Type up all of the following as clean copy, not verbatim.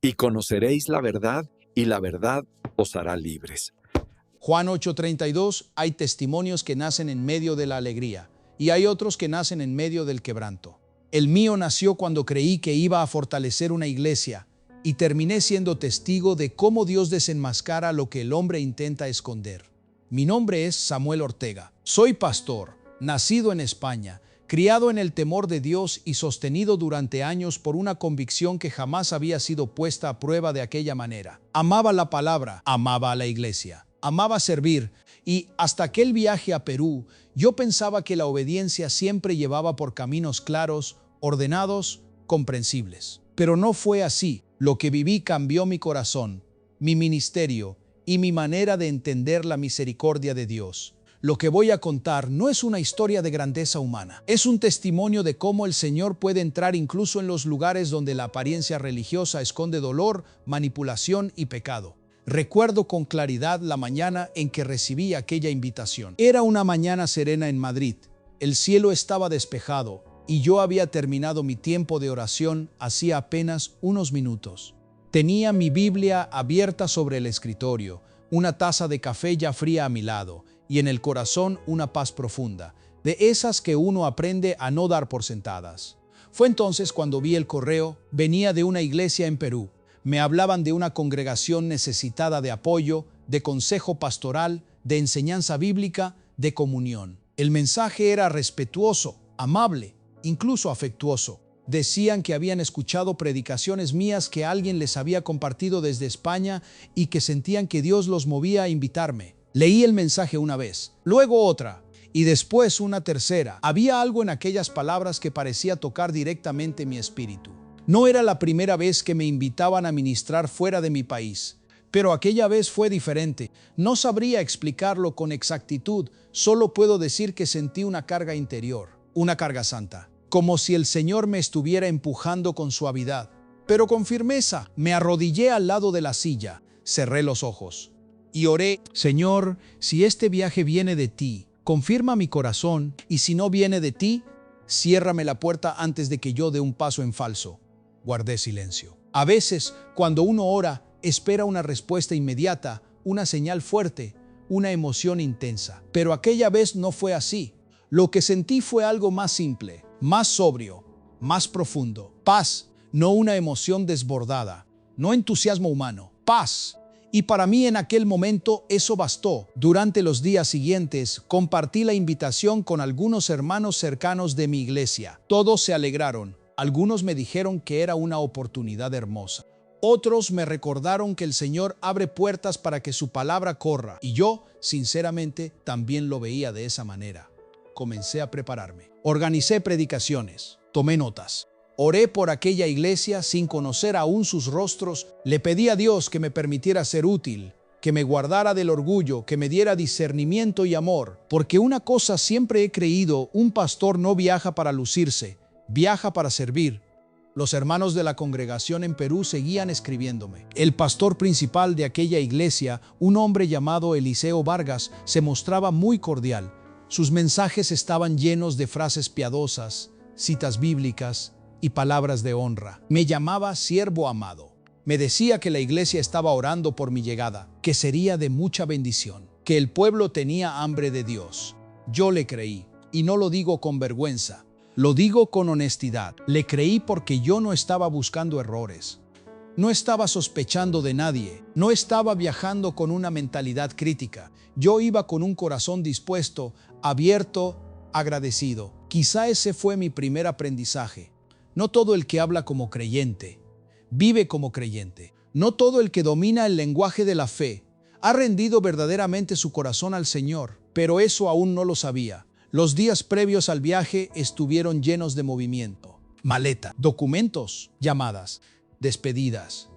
y conoceréis la verdad, y la verdad os hará libres. Juan 8:32, hay testimonios que nacen en medio de la alegría, y hay otros que nacen en medio del quebranto. El mío nació cuando creí que iba a fortalecer una iglesia, y terminé siendo testigo de cómo Dios desenmascara lo que el hombre intenta esconder. Mi nombre es Samuel Ortega. Soy pastor, nacido en España, criado en el temor de Dios y sostenido durante años por una convicción que jamás había sido puesta a prueba de aquella manera. Amaba la palabra, amaba a la iglesia, amaba servir, y hasta aquel viaje a Perú, yo pensaba que la obediencia siempre llevaba por caminos claros, ordenados, comprensibles. Pero no fue así. Lo que viví cambió mi corazón, mi ministerio y mi manera de entender la misericordia de Dios. Lo que voy a contar no es una historia de grandeza humana. Es un testimonio de cómo el Señor puede entrar incluso en los lugares donde la apariencia religiosa esconde dolor, manipulación y pecado. Recuerdo con claridad la mañana en que recibí aquella invitación. Era una mañana serena en Madrid. El cielo estaba despejado y yo había terminado mi tiempo de oración hacía apenas unos minutos. Tenía mi Biblia abierta sobre el escritorio, una taza de café ya fría a mi lado y en el corazón una paz profunda, de esas que uno aprende a no dar por sentadas. Fue entonces cuando vi el correo. Venía de una iglesia en Perú. Me hablaban de una congregación necesitada de apoyo, de consejo pastoral, de enseñanza bíblica, de comunión. El mensaje era respetuoso, amable, incluso afectuoso. Decían que habían escuchado predicaciones mías que alguien les había compartido desde España y que sentían que Dios los movía a invitarme. Leí el mensaje una vez, luego otra, y después una tercera. Había algo en aquellas palabras que parecía tocar directamente mi espíritu. No era la primera vez que me invitaban a ministrar fuera de mi país, pero aquella vez fue diferente. No sabría explicarlo con exactitud, solo puedo decir que sentí una carga interior, una carga santa, como si el Señor me estuviera empujando con suavidad, pero con firmeza. Me arrodillé al lado de la silla, cerré los ojos y oré: Señor, si este viaje viene de ti, confirma mi corazón, y si no viene de ti, ciérrame la puerta antes de que yo dé un paso en falso. Guardé silencio. A veces, cuando uno ora, espera una respuesta inmediata, una señal fuerte, una emoción intensa. Pero aquella vez no fue así. Lo que sentí fue algo más simple, más sobrio, más profundo. Paz, no una emoción desbordada, no entusiasmo humano, paz. Y para mí en aquel momento eso bastó. Durante los días siguientes compartí la invitación con algunos hermanos cercanos de mi iglesia. Todos se alegraron. Algunos me dijeron que era una oportunidad hermosa. Otros me recordaron que el Señor abre puertas para que su palabra corra. Y yo, sinceramente, también lo veía de esa manera. Comencé a prepararme. Organicé predicaciones. Tomé notas. Oré por aquella iglesia sin conocer aún sus rostros. Le pedí a Dios que me permitiera ser útil, que me guardara del orgullo, que me diera discernimiento y amor. Porque una cosa siempre he creído: un pastor no viaja para lucirse, viaja para servir. Los hermanos de la congregación en Perú seguían escribiéndome. El pastor principal de aquella iglesia, un hombre llamado Eliseo Vargas, se mostraba muy cordial. Sus mensajes estaban llenos de frases piadosas, citas bíblicas y palabras de honra. Me llamaba siervo amado. Me decía que la iglesia estaba orando por mi llegada, que sería de mucha bendición, que el pueblo tenía hambre de Dios. Yo le creí, y no lo digo con vergüenza. Lo digo con honestidad. Le creí porque yo no estaba buscando errores. No estaba sospechando de nadie. No estaba viajando con una mentalidad crítica. Yo iba con un corazón dispuesto, abierto, agradecido. Quizá ese fue mi primer aprendizaje. No todo el que habla como creyente vive como creyente. No todo el que domina el lenguaje de la fe ha rendido verdaderamente su corazón al Señor. Pero eso aún no lo sabía. Los días previos al viaje estuvieron llenos de movimiento. Maleta, documentos, llamadas, despedidas,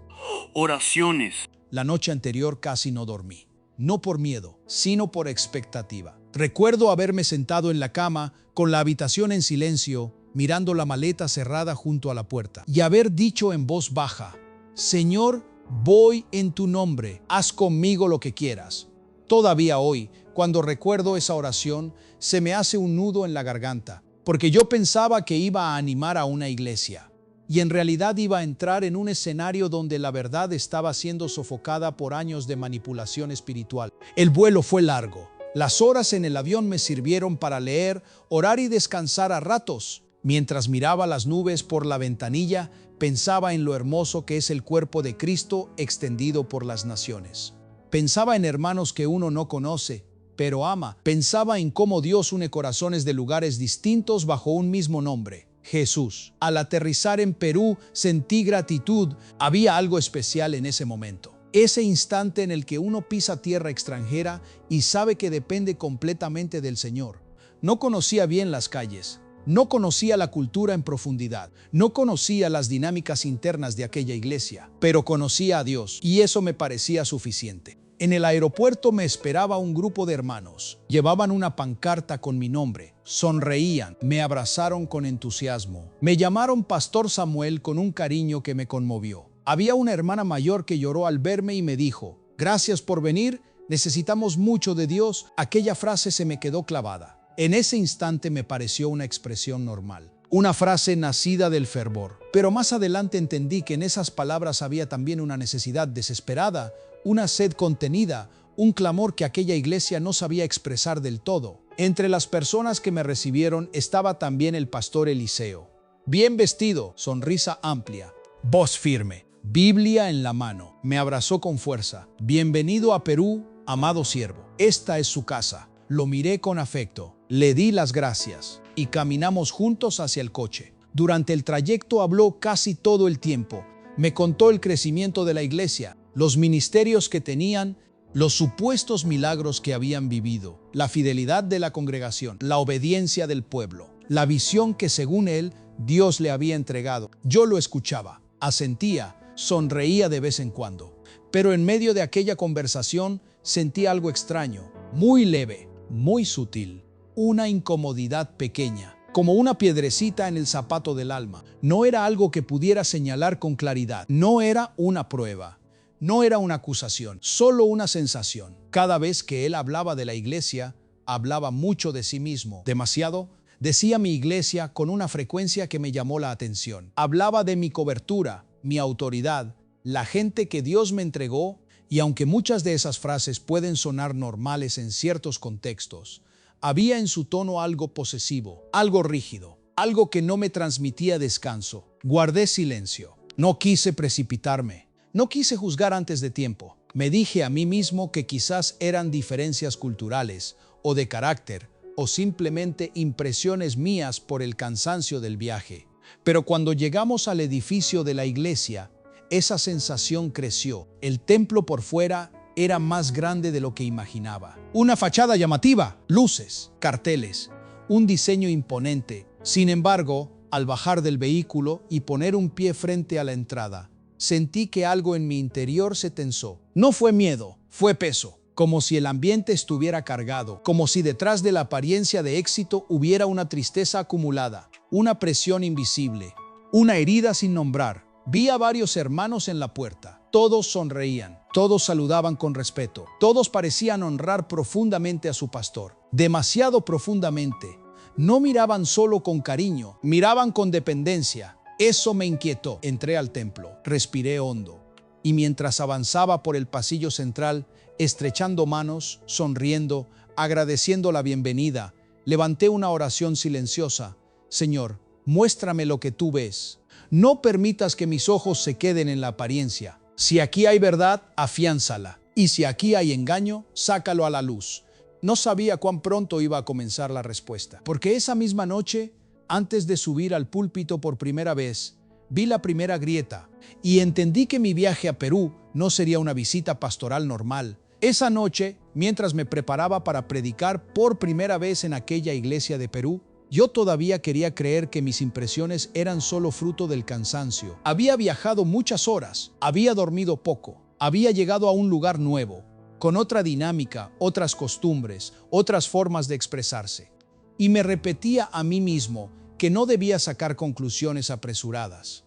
oraciones. La noche anterior casi no dormí. No por miedo, sino por expectativa. Recuerdo haberme sentado en la cama, con la habitación en silencio, mirando la maleta cerrada junto a la puerta, y haber dicho en voz baja: Señor, voy en tu nombre, haz conmigo lo que quieras. Todavía hoy, cuando recuerdo esa oración, se me hace un nudo en la garganta, porque yo pensaba que iba a animar a una iglesia. y en realidad iba a entrar en un escenario donde la verdad estaba siendo sofocada por años de manipulación espiritual. El vuelo fue largo. Las horas en el avión me sirvieron para leer, orar y descansar a ratos. Mientras miraba las nubes por la ventanilla, pensaba en lo hermoso que es el cuerpo de Cristo extendido por las naciones. Pensaba en hermanos que uno no conoce, pero ama. Pensaba en cómo Dios une corazones de lugares distintos bajo un mismo nombre, Jesús. Al aterrizar en Perú, sentí gratitud. Había algo especial en ese momento. Ese instante en el que uno pisa tierra extranjera y sabe que depende completamente del Señor. No conocía bien las calles. No conocía la cultura en profundidad, no conocía las dinámicas internas de aquella iglesia, pero conocía a Dios y eso me parecía suficiente. En el aeropuerto me esperaba un grupo de hermanos. Llevaban una pancarta con mi nombre, sonreían, me abrazaron con entusiasmo. Me llamaron Pastor Samuel con un cariño que me conmovió. Había una hermana mayor que lloró al verme y me dijo, «Gracias por venir, necesitamos mucho de Dios». Aquella frase se me quedó clavada. En ese instante me pareció una expresión normal, una frase nacida del fervor. Pero más adelante entendí que en esas palabras había también una necesidad desesperada, una sed contenida, un clamor que aquella iglesia no sabía expresar del todo. Entre las personas que me recibieron estaba también el pastor Eliseo. Bien vestido, sonrisa amplia, voz firme, Biblia en la mano. Me abrazó con fuerza. «Bienvenido a Perú, amado siervo. Esta es su casa». Lo miré con afecto. Le di las gracias y caminamos juntos hacia el coche. Durante el trayecto habló casi todo el tiempo. Me contó el crecimiento de la iglesia, los ministerios que tenían, los supuestos milagros que habían vivido, la fidelidad de la congregación, la obediencia del pueblo, la visión que según él Dios le había entregado. Yo lo escuchaba, asentía, sonreía de vez en cuando. Pero en medio de aquella conversación sentí algo extraño, muy leve, muy sutil, una incomodidad pequeña, como una piedrecita en el zapato del alma. No era algo que pudiera señalar con claridad, no era una prueba, no era una acusación, solo una sensación. Cada vez que él hablaba de la iglesia, hablaba mucho de sí mismo, demasiado. Decía mi iglesia con una frecuencia que me llamó la atención. Hablaba de mi cobertura, mi autoridad, la gente que Dios me entregó. Y aunque muchas de esas frases pueden sonar normales en ciertos contextos, había en su tono algo posesivo, algo rígido, algo que no me transmitía descanso. Guardé silencio. No quise precipitarme. No quise juzgar antes de tiempo. Me dije a mí mismo que quizás eran diferencias culturales o de carácter o simplemente impresiones mías por el cansancio del viaje. Pero cuando llegamos al edificio de la iglesia, esa sensación creció. El templo por fuera era más grande de lo que imaginaba. Una fachada llamativa, luces, carteles, un diseño imponente. Sin embargo, al bajar del vehículo y poner un pie frente a la entrada, sentí que algo en mi interior se tensó. No fue miedo, fue peso. Como si el ambiente estuviera cargado, como si detrás de la apariencia de éxito hubiera una tristeza acumulada, una presión invisible, una herida sin nombrar. Vi a varios hermanos en la puerta. Todos sonreían, todos saludaban con respeto, todos parecían honrar profundamente a su pastor, demasiado profundamente. No miraban solo con cariño, miraban con dependencia. Eso me inquietó. Entré al templo, respiré hondo, y mientras avanzaba por el pasillo central, estrechando manos, sonriendo, agradeciendo la bienvenida, levanté una oración silenciosa. Señor, muéstrame lo que tú ves. No permitas que mis ojos se queden en la apariencia. Si aquí hay verdad, afiánzala. Y si aquí hay engaño, sácalo a la luz. No sabía cuán pronto iba a comenzar la respuesta, porque esa misma noche, antes de subir al púlpito por primera vez, vi la primera grieta y entendí que mi viaje a Perú no sería una visita pastoral normal. Esa noche, mientras me preparaba para predicar por primera vez en aquella iglesia de Perú, yo todavía quería creer que mis impresiones eran solo fruto del cansancio. Había viajado muchas horas, había dormido poco, había llegado a un lugar nuevo, con otra dinámica, otras costumbres, otras formas de expresarse. Y me repetía a mí mismo que no debía sacar conclusiones apresuradas.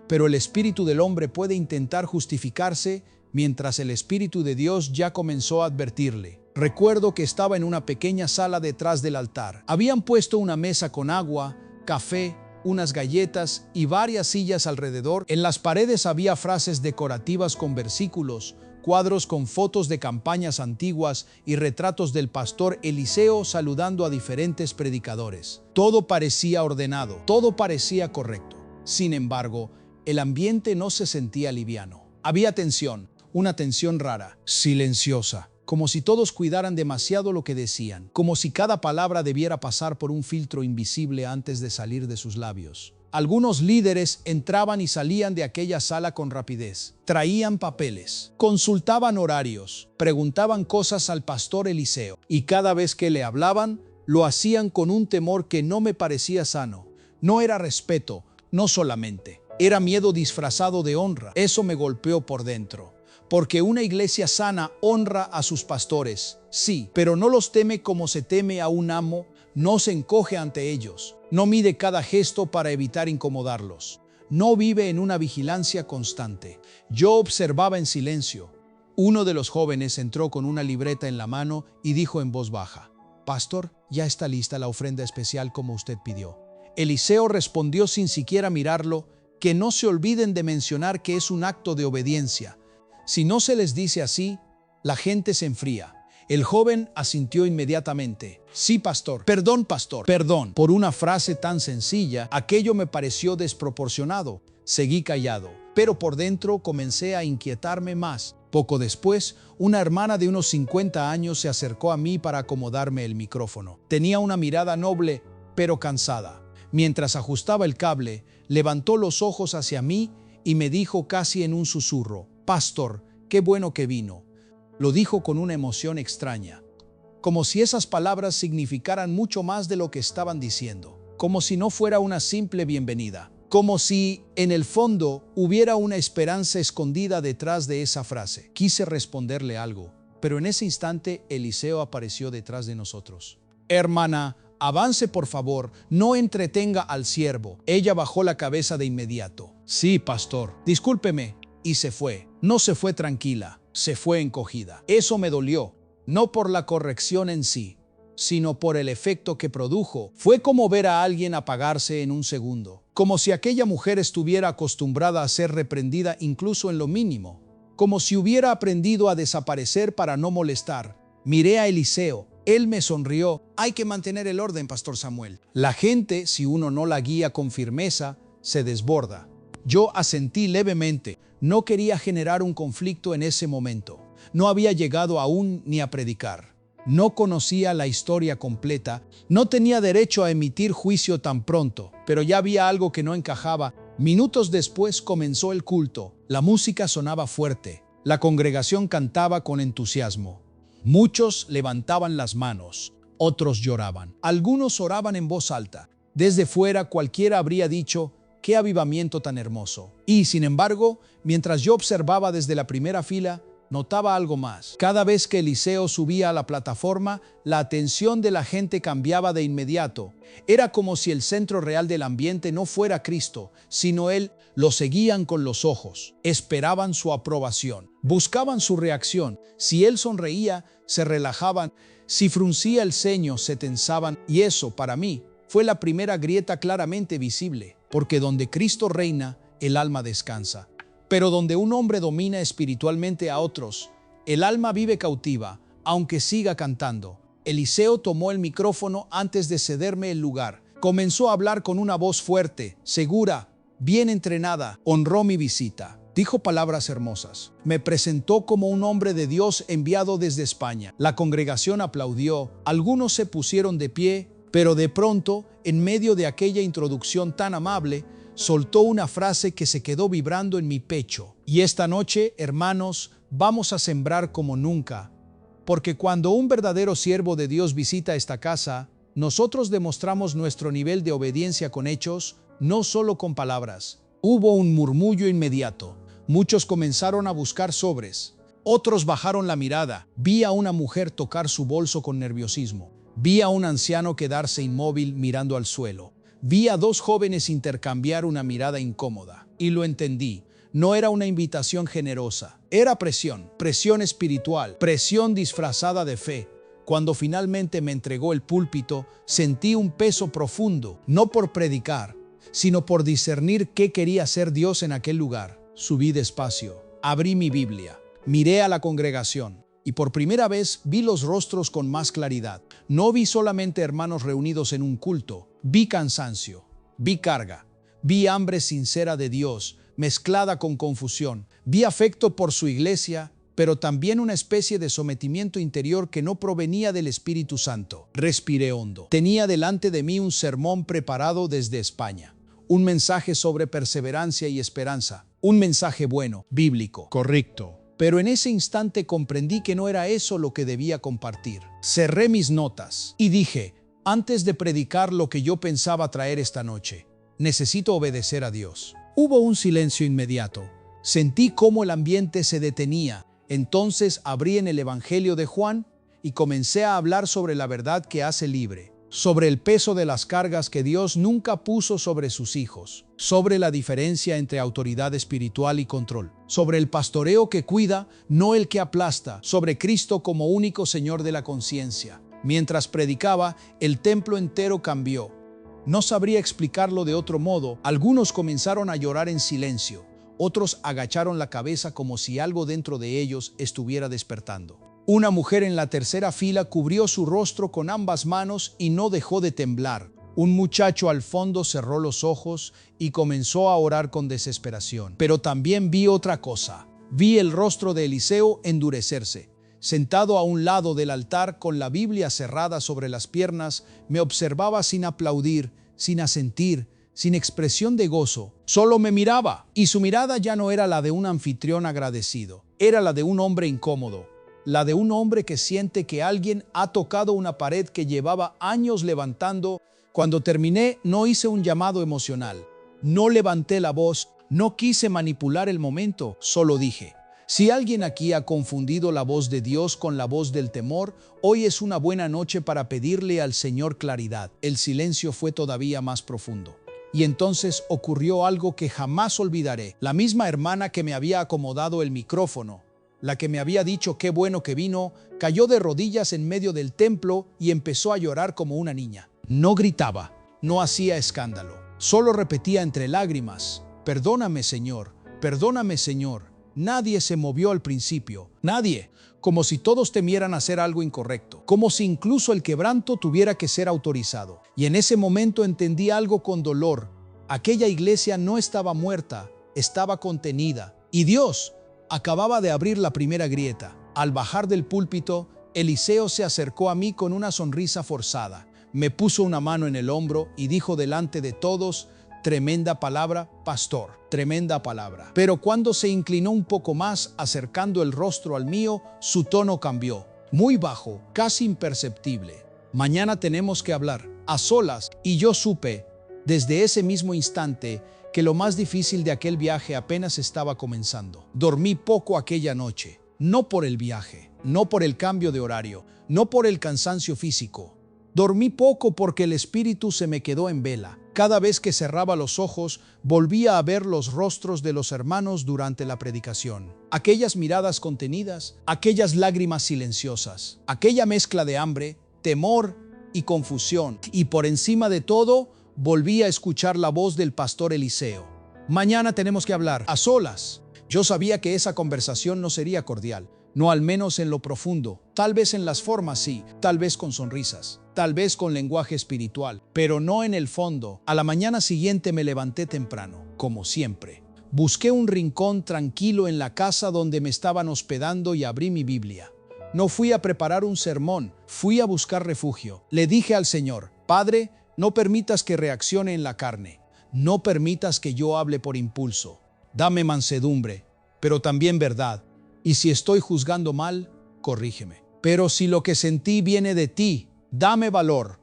Pero el espíritu del hombre puede intentar justificarse mientras el Espíritu de Dios ya comenzó a advertirle. Recuerdo que estaba en una pequeña sala detrás del altar. Habían puesto una mesa con agua, café unas galletas y varias sillas alrededor. En las paredes había frases decorativas con versículos, cuadros con fotos de campañas antiguas y retratos del pastor Eliseo saludando a diferentes predicadores. Todo parecía ordenado, todo parecía correcto. Sin embargo, el ambiente no se sentía liviano. Había tensión, una tensión rara, silenciosa, como si todos cuidaran demasiado lo que decían, como si cada palabra debiera pasar por un filtro invisible antes de salir de sus labios. Algunos líderes entraban y salían de aquella sala con rapidez. Traían papeles, consultaban horarios, preguntaban cosas al pastor Eliseo, y cada vez que le hablaban, lo hacían con un temor que no me parecía sano. No era respeto, no solamente. Era miedo disfrazado de honra. Eso me golpeó por dentro. Porque una iglesia sana honra a sus pastores, sí, pero no los teme como se teme a un amo, no se encoge ante ellos, no mide cada gesto para evitar incomodarlos, no vive en una vigilancia constante. Yo observaba en silencio. Uno de los jóvenes entró con una libreta en la mano y dijo en voz baja: «Pastor, ya está lista la ofrenda especial como usted pidió». Eliseo respondió sin siquiera mirarlo: «Que no se olviden de mencionar que es un acto de obediencia. Si no se les dice así, la gente se enfría». El joven asintió inmediatamente. «Sí, pastor. Perdón, pastor. Perdón». Por una frase tan sencilla, aquello me pareció desproporcionado. Seguí callado, pero por dentro comencé a inquietarme más. Poco después, una hermana de unos 50 años se acercó a mí para acomodarme el micrófono. Tenía una mirada noble, pero cansada. Mientras ajustaba el cable, levantó los ojos hacia mí y me dijo casi en un susurro: «Pastor, qué bueno que vino». Lo dijo con una emoción extraña, como si esas palabras significaran mucho más de lo que estaban diciendo, como si no fuera una simple bienvenida, como si, en el fondo, hubiera una esperanza escondida detrás de esa frase. Quise responderle algo, pero en ese instante Eliseo apareció detrás de nosotros. «Hermana, avance por favor, no entretenga al siervo». Ella bajó la cabeza de inmediato. «Sí, pastor, discúlpeme». Y se fue. No se fue tranquila, se fue encogida. Eso me dolió, no por la corrección en sí, sino por el efecto que produjo. Fue como ver a alguien apagarse en un segundo, como si aquella mujer estuviera acostumbrada a ser reprendida incluso en lo mínimo, como si hubiera aprendido a desaparecer para no molestar. Miré a Eliseo. Él me sonrió. «Hay que mantener el orden, pastor Samuel. La gente, si uno no la guía con firmeza, se desborda». Yo asentí levemente. No quería generar un conflicto en ese momento. No había llegado aún ni a predicar. No conocía la historia completa. No tenía derecho a emitir juicio tan pronto, pero ya había algo que no encajaba. Minutos después comenzó el culto. La música sonaba fuerte. La congregación cantaba con entusiasmo. Muchos levantaban las manos, otros lloraban. Algunos oraban en voz alta. Desde fuera cualquiera habría dicho: «¡Qué avivamiento tan hermoso!». Y, sin embargo, mientras yo observaba desde la primera fila, notaba algo más. Cada vez que Eliseo subía a la plataforma, la atención de la gente cambiaba de inmediato. Era como si el centro real del ambiente no fuera Cristo, sino Él. Lo seguían con los ojos, esperaban su aprobación, buscaban su reacción. Si Él sonreía, se relajaban. Si fruncía el ceño, se tensaban. Y eso, para mí, fue la primera grieta claramente visible. Porque donde Cristo reina, el alma descansa. Pero donde un hombre domina espiritualmente a otros, el alma vive cautiva, aunque siga cantando. Eliseo tomó el micrófono antes de cederme el lugar. Comenzó a hablar con una voz fuerte, segura, bien entrenada. Honró mi visita. Dijo palabras hermosas. Me presentó como un hombre de Dios enviado desde España. La congregación aplaudió. Algunos se pusieron de pie. Pero de pronto, en medio de aquella introducción tan amable, soltó una frase que se quedó vibrando en mi pecho. «Y esta noche, hermanos, vamos a sembrar como nunca, porque cuando un verdadero siervo de Dios visita esta casa, nosotros demostramos nuestro nivel de obediencia con hechos, no solo con palabras». Hubo un murmullo inmediato. Muchos comenzaron a buscar sobres. Otros bajaron la mirada. Vi a una mujer tocar su bolso con nerviosismo. Vi a un anciano quedarse inmóvil mirando al suelo. Vi a dos jóvenes intercambiar una mirada incómoda. Y lo entendí. No era una invitación generosa. Era presión. Presión espiritual. Presión disfrazada de fe. Cuando finalmente me entregó el púlpito, sentí un peso profundo. No por predicar, sino por discernir qué quería hacer Dios en aquel lugar. Subí despacio, abrí mi Biblia, miré a la congregación y por primera vez vi los rostros con más claridad. No vi solamente hermanos reunidos en un culto, vi cansancio, vi carga, vi hambre sincera de Dios mezclada con confusión, vi afecto por su iglesia, pero también una especie de sometimiento interior que no provenía del Espíritu Santo. Respiré hondo. Tenía delante de mí un sermón preparado desde España, un mensaje sobre perseverancia y esperanza, un mensaje bueno, bíblico, correcto. Pero en ese instante comprendí que no era eso lo que debía compartir. Cerré mis notas y dije, antes de predicar lo que yo pensaba traer esta noche, necesito obedecer a Dios. Hubo un silencio inmediato. Sentí cómo el ambiente se detenía. Entonces abrí en el Evangelio de Juan y comencé a hablar sobre la verdad que hace libre, sobre el peso de las cargas que Dios nunca puso sobre sus hijos, sobre la diferencia entre autoridad espiritual y control, sobre el pastoreo que cuida, no el que aplasta, sobre Cristo como único Señor de la conciencia. Mientras predicaba, el templo entero cambió. No sabría explicarlo de otro modo. Algunos comenzaron a llorar en silencio. Otros agacharon la cabeza como si algo dentro de ellos estuviera despertando. Una mujer en la tercera fila cubrió su rostro con ambas manos y no dejó de temblar. Un muchacho al fondo cerró los ojos y comenzó a orar con desesperación. Pero también vi otra cosa. Vi el rostro de Eliseo endurecerse. Sentado a un lado del altar con la Biblia cerrada sobre las piernas, me observaba sin aplaudir, sin asentir, sin expresión de gozo. Solo me miraba, y su mirada ya no era la de un anfitrión agradecido. Era la de un hombre incómodo, la de un hombre que siente que alguien ha tocado una pared que llevaba años levantando. Cuando terminé, no hice un llamado emocional. No levanté la voz, no quise manipular el momento, solo dije: si alguien aquí ha confundido la voz de Dios con la voz del temor, hoy es una buena noche para pedirle al Señor claridad. El silencio fue todavía más profundo. Y entonces ocurrió algo que jamás olvidaré. La misma hermana que me había acomodado el micrófono, la que me había dicho qué bueno que vino, cayó de rodillas en medio del templo y empezó a llorar como una niña. No gritaba, no hacía escándalo, solo repetía entre lágrimas: perdóname, Señor, perdóname, Señor. Nadie se movió al principio, nadie, como si todos temieran hacer algo incorrecto, como si incluso el quebranto tuviera que ser autorizado. Y en ese momento entendí algo con dolor. Aquella iglesia no estaba muerta, estaba contenida. Y Dios acababa de abrir la primera grieta. Al bajar del púlpito, Eliseo se acercó a mí con una sonrisa forzada. Me puso una mano en el hombro y dijo delante de todos: tremenda palabra, pastor, tremenda palabra. Pero cuando se inclinó un poco más, acercando el rostro al mío, su tono cambió. Muy bajo, casi imperceptible. Mañana tenemos que hablar, a solas. Y yo supe, desde ese mismo instante, que lo más difícil de aquel viaje apenas estaba comenzando. Dormí poco aquella noche, no por el viaje, no por el cambio de horario, no por el cansancio físico. Dormí poco porque el espíritu se me quedó en vela. Cada vez que cerraba los ojos, volvía a ver los rostros de los hermanos durante la predicación. Aquellas miradas contenidas, aquellas lágrimas silenciosas, aquella mezcla de hambre, temor y confusión. Y por encima de todo, volví a escuchar la voz del pastor Eliseo. Mañana tenemos que hablar, a solas. Yo sabía que esa conversación no sería cordial, no al menos en lo profundo. Tal vez en las formas sí, tal vez con sonrisas, tal vez con lenguaje espiritual, pero no en el fondo. A la mañana siguiente me levanté temprano, como siempre. Busqué un rincón tranquilo en la casa donde me estaban hospedando y abrí mi Biblia. No fui a preparar un sermón, fui a buscar refugio. Le dije al Señor: Padre, no permitas que reaccione en la carne. No permitas que yo hable por impulso. Dame mansedumbre, pero también verdad. Y si estoy juzgando mal, corrígeme. Pero si lo que sentí viene de ti, dame valor.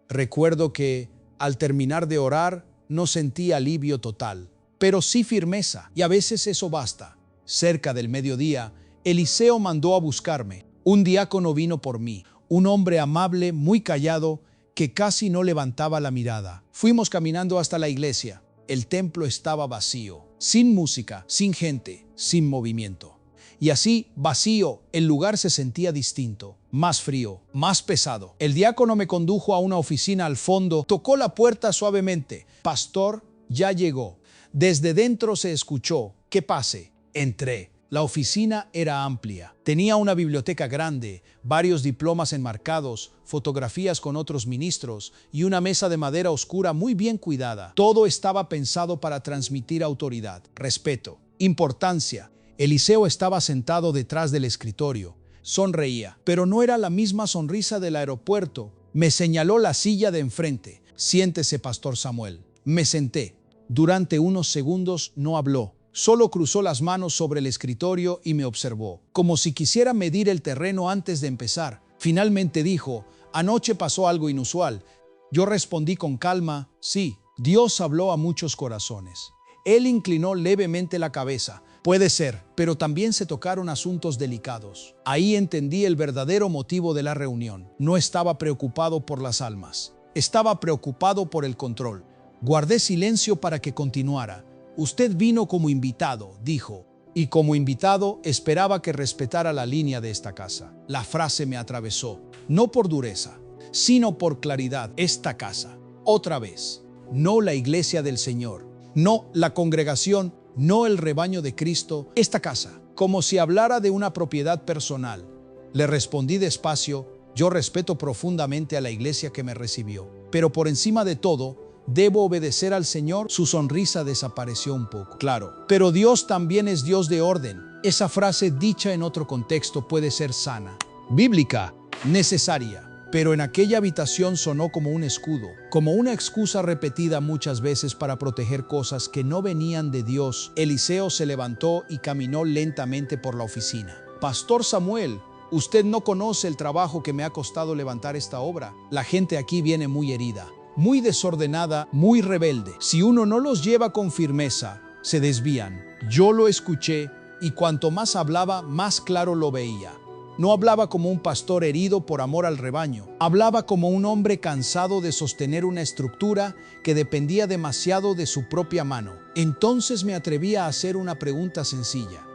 Recuerdo que, al terminar de orar, no sentí alivio total, pero sí firmeza, y a veces eso basta. Cerca del mediodía, Eliseo mandó a buscarme. Un diácono vino por mí, un hombre amable, muy callado, que casi no levantaba la mirada. Fuimos caminando hasta la iglesia. El templo estaba vacío, sin música, sin gente, sin movimiento. Y así, vacío, el lugar se sentía distinto, más frío, más pesado. El diácono me condujo a una oficina al fondo, tocó la puerta suavemente. Pastor, ya llegó. Desde dentro se escuchó, que pase. Entré. La oficina era amplia. Tenía una biblioteca grande, varios diplomas enmarcados, fotografías con otros ministros y una mesa de madera oscura muy bien cuidada. Todo estaba pensado para transmitir autoridad, respeto, importancia. Eliseo estaba sentado detrás del escritorio. Sonreía, pero no era la misma sonrisa del aeropuerto. Me señaló la silla de enfrente. Siéntese, Pastor Samuel. Me senté. Durante unos segundos no habló. Solo cruzó las manos sobre el escritorio y me observó, como si quisiera medir el terreno antes de empezar. Finalmente dijo, anoche pasó algo inusual. Yo respondí con calma, sí, Dios habló a muchos corazones. Él inclinó levemente la cabeza. Puede ser, pero también se tocaron asuntos delicados. Ahí entendí el verdadero motivo de la reunión. No estaba preocupado por las almas. Estaba preocupado por el control. Guardé silencio para que continuara. Usted vino como invitado, dijo, y como invitado esperaba que respetara la línea de esta casa. La frase me atravesó, no por dureza, sino por claridad. Esta casa, otra vez, no la iglesia del Señor, no la congregación, no el rebaño de Cristo, esta casa, como si hablara de una propiedad personal. Le respondí despacio, yo respeto profundamente a la iglesia que me recibió, pero por encima de todo, debo obedecer al Señor. Su sonrisa desapareció un poco. Claro, pero Dios también es Dios de orden. Esa frase dicha en otro contexto puede ser sana, bíblica, necesaria, pero en aquella habitación sonó como un escudo, como una excusa repetida muchas veces para proteger cosas que no venían de Dios. Eliseo se levantó y caminó lentamente por la oficina. Pastor Samuel, usted no conoce el trabajo que me ha costado levantar esta obra. La gente aquí viene muy herida, muy desordenada, muy rebelde. Si uno no los lleva con firmeza, se desvían. Yo lo escuché y cuanto más hablaba, más claro lo veía. No hablaba como un pastor herido por amor al rebaño. Hablaba como un hombre cansado de sostener una estructura que dependía demasiado de su propia mano. Entonces me atreví a hacer una pregunta sencilla.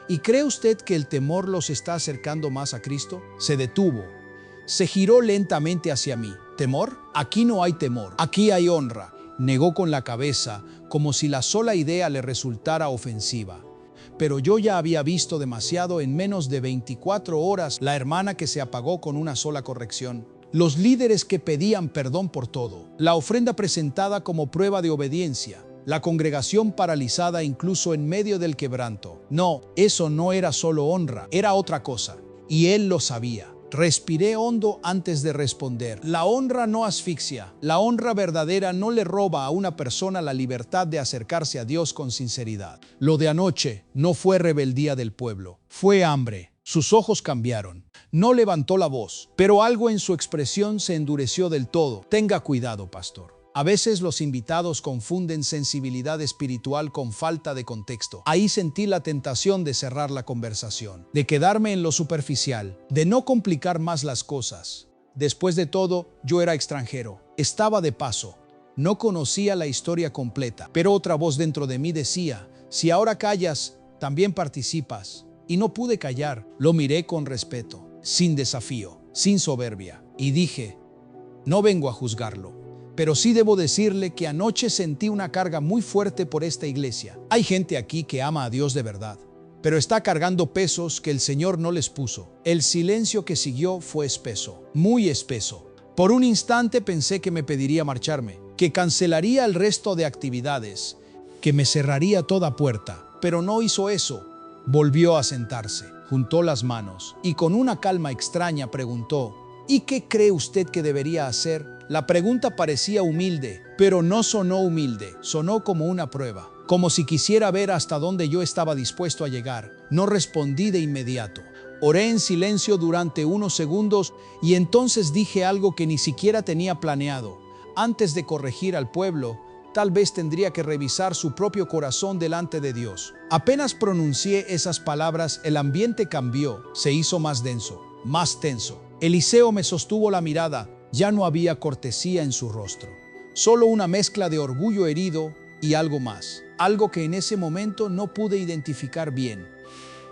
¿Y cree usted que el temor los está acercando más a Cristo? Se detuvo. Se giró lentamente hacia mí. ¿Temor? Aquí no hay temor, aquí hay honra. Negó con la cabeza, como si la sola idea le resultara ofensiva. Pero yo ya había visto demasiado en menos de 24 horas. La hermana que se apagó con una sola corrección. Los líderes que pedían perdón por todo. La ofrenda presentada como prueba de obediencia. La congregación paralizada incluso en medio del quebranto. No, eso no era solo honra, era otra cosa. Y él lo sabía. Respiré hondo antes de responder. La honra no asfixia. La honra verdadera no le roba a una persona la libertad de acercarse a Dios con sinceridad. Lo de anoche no fue rebeldía del pueblo, fue hambre. Sus ojos cambiaron. No levantó la voz, pero algo en su expresión se endureció del todo. Tenga cuidado, pastor. A veces los invitados confunden sensibilidad espiritual con falta de contexto. Ahí sentí la tentación de cerrar la conversación, de quedarme en lo superficial, de no complicar más las cosas. Después de todo, yo era extranjero, estaba de paso, no conocía la historia completa. Pero otra voz dentro de mí decía, si ahora callas, también participas. Y no pude callar, lo miré con respeto, sin desafío, sin soberbia, y dije, no vengo a juzgarlo. Pero sí debo decirle que anoche sentí una carga muy fuerte por esta iglesia. Hay gente aquí que ama a Dios de verdad, pero está cargando pesos que el Señor no les puso. El silencio que siguió fue espeso, muy espeso. Por un instante pensé que me pediría marcharme, que cancelaría el resto de actividades, que me cerraría toda puerta, pero no hizo eso. Volvió a sentarse, juntó las manos y con una calma extraña preguntó, ¿y qué cree usted que debería hacer? La pregunta parecía humilde, pero no sonó humilde, sonó como una prueba, como si quisiera ver hasta dónde yo estaba dispuesto a llegar. No respondí de inmediato. Oré en silencio durante unos segundos y entonces dije algo que ni siquiera tenía planeado. Antes de corregir al pueblo, tal vez tendría que revisar su propio corazón delante de Dios. Apenas pronuncié esas palabras, el ambiente cambió, se hizo más denso, más tenso. Eliseo me sostuvo la mirada. Ya no había cortesía en su rostro, solo una mezcla de orgullo herido y algo más, algo que en ese momento no pude identificar bien.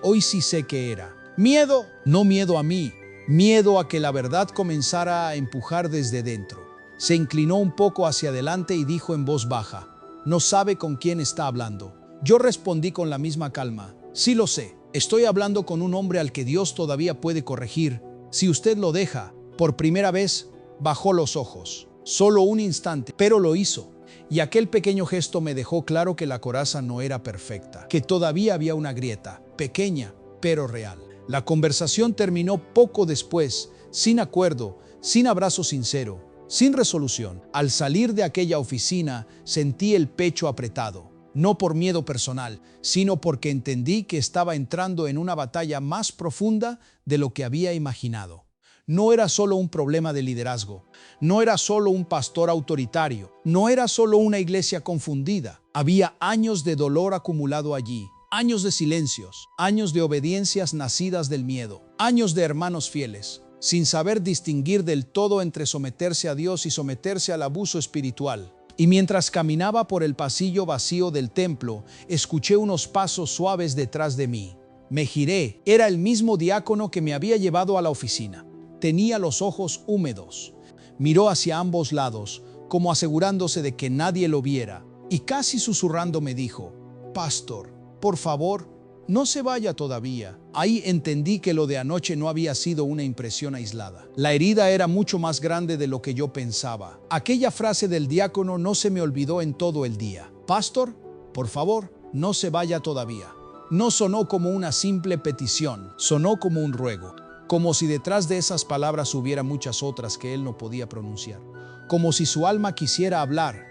Hoy sí sé qué era. Miedo, no miedo a mí, miedo a que la verdad comenzara a empujar desde dentro. Se inclinó un poco hacia adelante y dijo en voz baja, no sabe con quién está hablando. Yo respondí con la misma calma, sí lo sé, estoy hablando con un hombre al que Dios todavía puede corregir, si usted lo deja. Por primera vez, bajó los ojos. Solo un instante, pero lo hizo. Y aquel pequeño gesto me dejó claro que la coraza no era perfecta, que todavía había una grieta, pequeña, pero real. La conversación terminó poco después, sin acuerdo, sin abrazo sincero, sin resolución. Al salir de aquella oficina, sentí el pecho apretado, no por miedo personal, sino porque entendí que estaba entrando en una batalla más profunda de lo que había imaginado. No era solo un problema de liderazgo, no era solo un pastor autoritario, no era solo una iglesia confundida. Había años de dolor acumulado allí, años de silencios, años de obediencias nacidas del miedo, años de hermanos fieles, sin saber distinguir del todo entre someterse a Dios y someterse al abuso espiritual. Y mientras caminaba por el pasillo vacío del templo, escuché unos pasos suaves detrás de mí. Me giré, era el mismo diácono que me había llevado a la oficina. Tenía los ojos húmedos. Miró hacia ambos lados, como asegurándose de que nadie lo viera, y casi susurrando me dijo, «Pastor, por favor, no se vaya todavía». Ahí entendí que lo de anoche no había sido una impresión aislada. La herida era mucho más grande de lo que yo pensaba. Aquella frase del diácono no se me olvidó en todo el día. «Pastor, por favor, no se vaya todavía». No sonó como una simple petición, sonó como un ruego. Como si detrás de esas palabras hubiera muchas otras que él no podía pronunciar. Como si su alma quisiera hablar,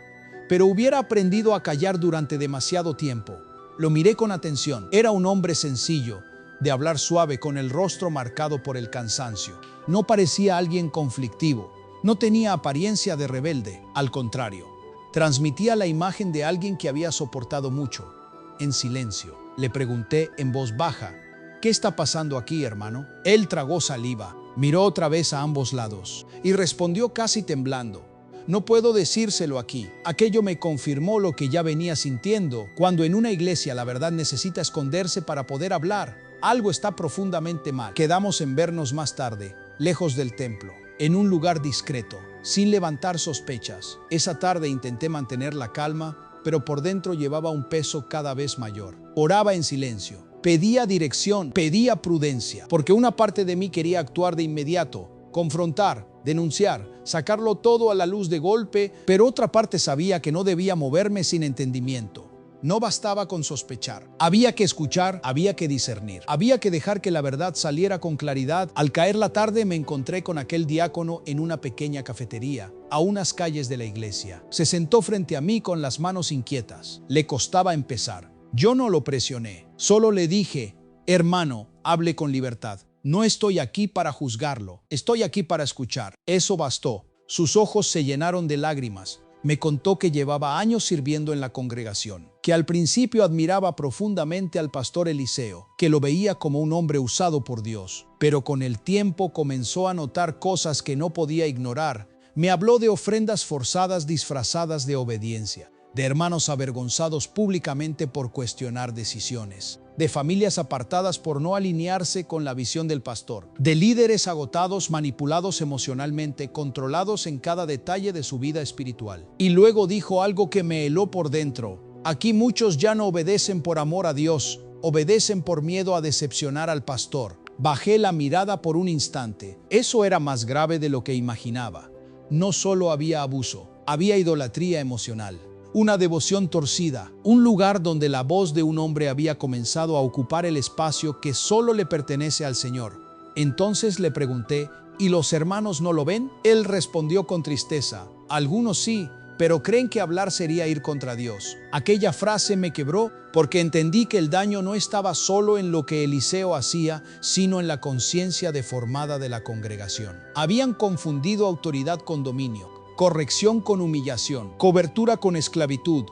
pero hubiera aprendido a callar durante demasiado tiempo. Lo miré con atención. Era un hombre sencillo, de hablar suave, con el rostro marcado por el cansancio. No parecía alguien conflictivo. No tenía apariencia de rebelde. Al contrario, transmitía la imagen de alguien que había soportado mucho. En silencio, le pregunté en voz baja, «¿Qué está pasando aquí, hermano?» Él tragó saliva, miró otra vez a ambos lados y respondió casi temblando, «No puedo decírselo aquí». Aquello me confirmó lo que ya venía sintiendo. Cuando en una iglesia la verdad necesita esconderse para poder hablar, algo está profundamente mal. Quedamos en vernos más tarde, lejos del templo, en un lugar discreto, sin levantar sospechas. Esa tarde intenté mantener la calma, pero por dentro llevaba un peso cada vez mayor. Oraba en silencio. Pedía dirección, pedía prudencia, porque una parte de mí quería actuar de inmediato, confrontar, denunciar, sacarlo todo a la luz de golpe, pero otra parte sabía que no debía moverme sin entendimiento. No bastaba con sospechar. Había que escuchar, había que discernir, había que dejar que la verdad saliera con claridad. Al caer la tarde me encontré con aquel diácono en una pequeña cafetería, a unas calles de la iglesia. Se sentó frente a mí con las manos inquietas. Le costaba empezar. Yo no lo presioné, solo le dije, «Hermano, hable con libertad. No estoy aquí para juzgarlo, estoy aquí para escuchar». Eso bastó. Sus ojos se llenaron de lágrimas. Me contó que llevaba años sirviendo en la congregación, que al principio admiraba profundamente al pastor Eliseo, que lo veía como un hombre usado por Dios, pero con el tiempo comenzó a notar cosas que no podía ignorar. Me habló de ofrendas forzadas disfrazadas de obediencia, de hermanos avergonzados públicamente por cuestionar decisiones, de familias apartadas por no alinearse con la visión del pastor, de líderes agotados, manipulados emocionalmente, controlados en cada detalle de su vida espiritual. Y luego dijo algo que me heló por dentro. Aquí muchos ya no obedecen por amor a Dios, obedecen por miedo a decepcionar al pastor. Bajé la mirada por un instante. Eso era más grave de lo que imaginaba. No solo había abuso, había idolatría emocional. Una devoción torcida, un lugar donde la voz de un hombre había comenzado a ocupar el espacio que solo le pertenece al Señor. Entonces le pregunté, ¿y los hermanos no lo ven? Él respondió con tristeza, algunos sí, pero creen que hablar sería ir contra Dios. Aquella frase me quebró porque entendí que el daño no estaba solo en lo que Eliseo hacía, sino en la conciencia deformada de la congregación. Habían confundido autoridad con dominio, corrección con humillación, cobertura con esclavitud.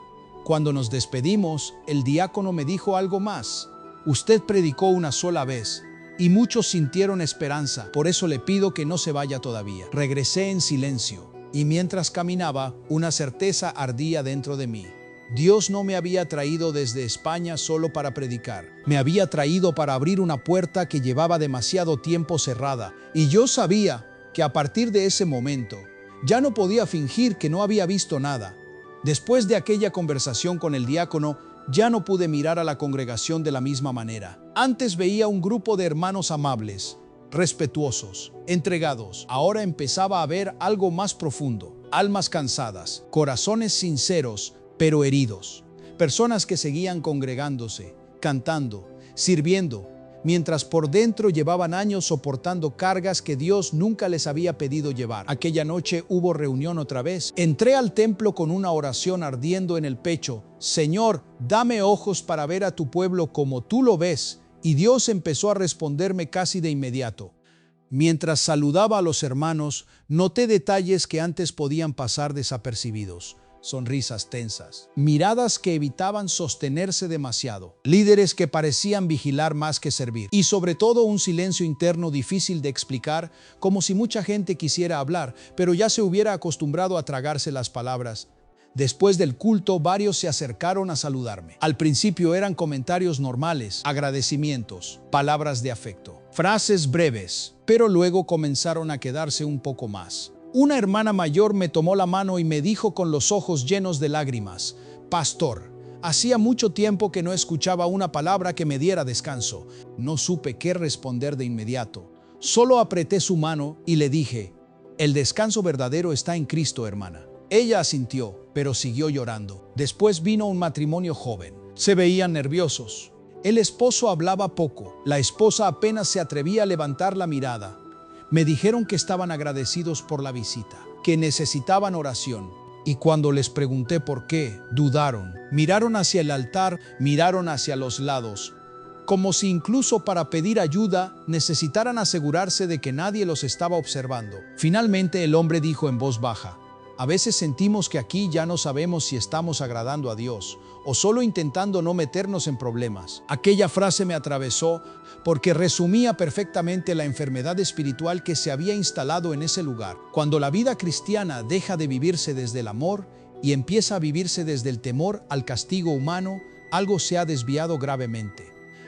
Cuando nos despedimos, el diácono me dijo algo más. Usted predicó una sola vez y muchos sintieron esperanza, por eso le pido que no se vaya todavía. Regresé en silencio y mientras caminaba, una certeza ardía dentro de mí. Dios no me había traído desde España solo para predicar. Me había traído para abrir una puerta que llevaba demasiado tiempo cerrada. Y yo sabía que a partir de ese momento ya no podía fingir que no había visto nada. Después de aquella conversación con el diácono, ya no pude mirar a la congregación de la misma manera. Antes veía un grupo de hermanos amables, respetuosos, entregados. Ahora empezaba a ver algo más profundo. Almas cansadas, corazones sinceros, pero heridos. Personas que seguían congregándose, cantando, sirviendo, mientras por dentro llevaban años soportando cargas que Dios nunca les había pedido llevar. Aquella noche hubo reunión otra vez. Entré al templo con una oración ardiendo en el pecho. Señor, dame ojos para ver a tu pueblo como tú lo ves. Y Dios empezó a responderme casi de inmediato. Mientras saludaba a los hermanos, noté detalles que antes podían pasar desapercibidos. Sonrisas tensas, miradas que evitaban sostenerse demasiado, líderes que parecían vigilar más que servir, y sobre todo un silencio interno difícil de explicar, como si mucha gente quisiera hablar, pero ya se hubiera acostumbrado a tragarse las palabras. Después del culto, varios se acercaron a saludarme. Al principio eran comentarios normales, agradecimientos, palabras de afecto, frases breves, pero luego comenzaron a quedarse un poco más. Una hermana mayor me tomó la mano y me dijo con los ojos llenos de lágrimas: «Pastor, hacía mucho tiempo que no escuchaba una palabra que me diera descanso». No supe qué responder de inmediato. Solo apreté su mano y le dije: «El descanso verdadero está en Cristo, hermana». Ella asintió, pero siguió llorando. Después vino un matrimonio joven. Se veían nerviosos. El esposo hablaba poco. La esposa apenas se atrevía a levantar la mirada. Me dijeron que estaban agradecidos por la visita, que necesitaban oración. Y cuando les pregunté por qué, dudaron. Miraron hacia el altar, miraron hacia los lados, como si incluso para pedir ayuda necesitaran asegurarse de que nadie los estaba observando. Finalmente el hombre dijo en voz baja: «A veces sentimos que aquí ya no sabemos si estamos agradando a Dios o solo intentando no meternos en problemas». Aquella frase me atravesó porque resumía perfectamente la enfermedad espiritual que se había instalado en ese lugar. Cuando la vida cristiana deja de vivirse desde el amor y empieza a vivirse desde el temor al castigo humano, algo se ha desviado gravemente.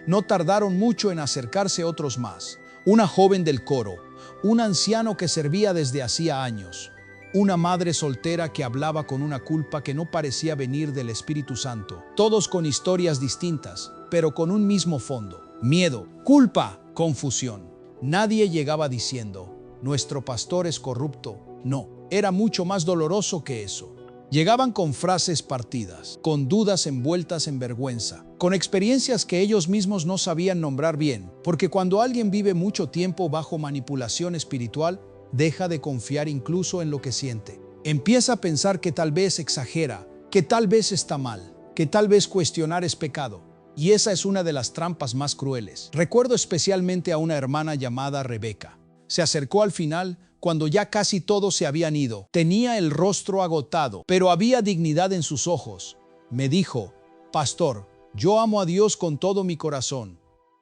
No tardaron mucho en acercarse otros más. Una joven del coro, un anciano que servía desde hacía años, una madre soltera que hablaba con una culpa que no parecía venir del Espíritu Santo. Todos con historias distintas, pero con un mismo fondo: miedo, culpa, confusión. Nadie llegaba diciendo: «Nuestro pastor es corrupto». No, era mucho más doloroso que eso. Llegaban con frases partidas, con dudas envueltas en vergüenza, con experiencias que ellos mismos no sabían nombrar bien, porque cuando alguien vive mucho tiempo bajo manipulación espiritual, deja de confiar incluso en lo que siente. Empieza a pensar que tal vez exagera, que tal vez está mal, que tal vez cuestionar es pecado. Y esa es una de las trampas más crueles. Recuerdo especialmente a una hermana llamada Rebeca. Se acercó al final, cuando ya casi todos se habían ido. Tenía el rostro agotado, pero había dignidad en sus ojos. Me dijo: «Pastor, yo amo a Dios con todo mi corazón,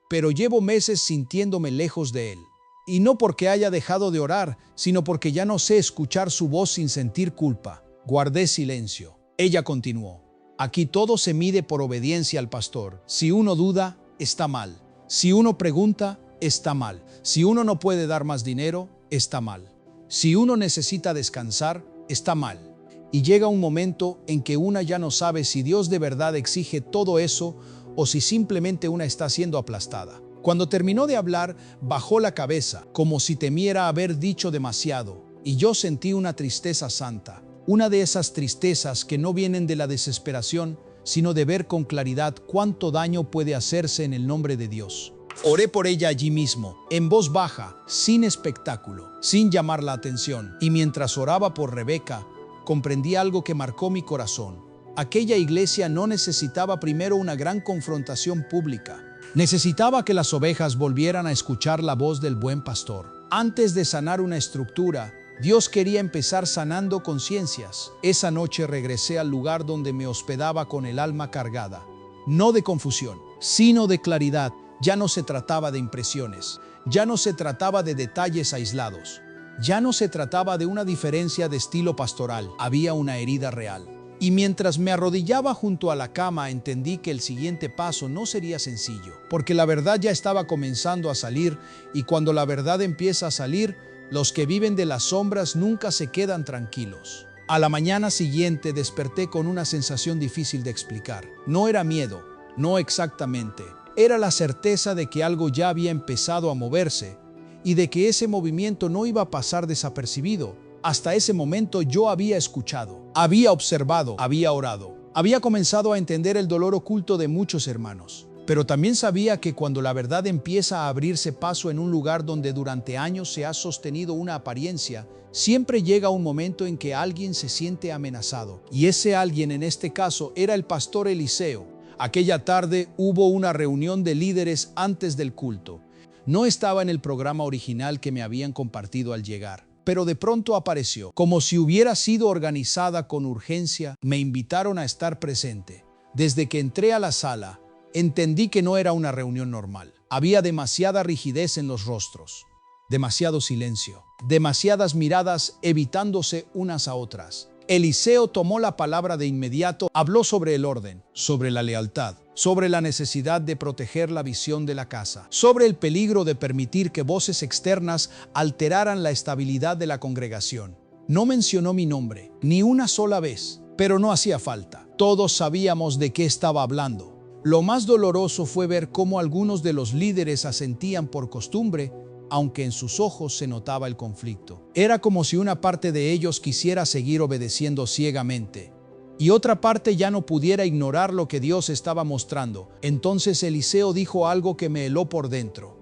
pero llevo meses sintiéndome lejos de Él. Y no porque haya dejado de orar, sino porque ya no sé escuchar su voz sin sentir culpa». Guardé silencio. Ella continuó: «Aquí todo se mide por obediencia al pastor. Si uno duda, está mal. Si uno pregunta, está mal. Si uno no puede dar más dinero, está mal. Si uno necesita descansar, está mal. Y llega un momento en que una ya no sabe si Dios de verdad exige todo eso o si simplemente una está siendo aplastada». Cuando terminó de hablar, bajó la cabeza, como si temiera haber dicho demasiado, y yo sentí una tristeza santa, una de esas tristezas que no vienen de la desesperación, sino de ver con claridad cuánto daño puede hacerse en el nombre de Dios. Oré por ella allí mismo, en voz baja, sin espectáculo, sin llamar la atención, y mientras oraba por Rebeca, comprendí algo que marcó mi corazón. Aquella iglesia no necesitaba primero una gran confrontación pública. Necesitaba que las ovejas volvieran a escuchar la voz del buen pastor. Antes de sanar una estructura, Dios quería empezar sanando conciencias. Esa noche regresé al lugar donde me hospedaba con el alma cargada. No de confusión, sino de claridad. Ya no se trataba de impresiones. Ya no se trataba de detalles aislados. Ya no se trataba de una diferencia de estilo pastoral. Había una herida real. Y mientras me arrodillaba junto a la cama, entendí que el siguiente paso no sería sencillo, porque la verdad ya estaba comenzando a salir, y cuando la verdad empieza a salir, los que viven de las sombras nunca se quedan tranquilos. A la mañana siguiente desperté con una sensación difícil de explicar. No era miedo, no exactamente. Era la certeza de que algo ya había empezado a moverse y de que ese movimiento no iba a pasar desapercibido. Hasta ese momento yo había escuchado, había observado, había orado. Había comenzado a entender el dolor oculto de muchos hermanos. Pero también sabía que cuando la verdad empieza a abrirse paso en un lugar donde durante años se ha sostenido una apariencia, siempre llega un momento en que alguien se siente amenazado. Y ese alguien en este caso era el pastor Eliseo. Aquella tarde hubo una reunión de líderes antes del culto. No estaba en el programa original que me habían compartido al llegar, pero de pronto apareció. Como si hubiera sido organizada con urgencia, me invitaron a estar presente. Desde que entré a la sala, entendí que no era una reunión normal. Había demasiada rigidez en los rostros, demasiado silencio, demasiadas miradas evitándose unas a otras. Eliseo tomó la palabra de inmediato, habló sobre el orden, sobre la lealtad, sobre la necesidad de proteger la visión de la casa, sobre el peligro de permitir que voces externas alteraran la estabilidad de la congregación. No mencionó mi nombre, ni una sola vez, pero no hacía falta. Todos sabíamos de qué estaba hablando. Lo más doloroso fue ver cómo algunos de los líderes asentían por costumbre, aunque en sus ojos se notaba el conflicto. Era como si una parte de ellos quisiera seguir obedeciendo ciegamente, y otra parte ya no pudiera ignorar lo que Dios estaba mostrando. Entonces Eliseo dijo algo que me heló por dentro.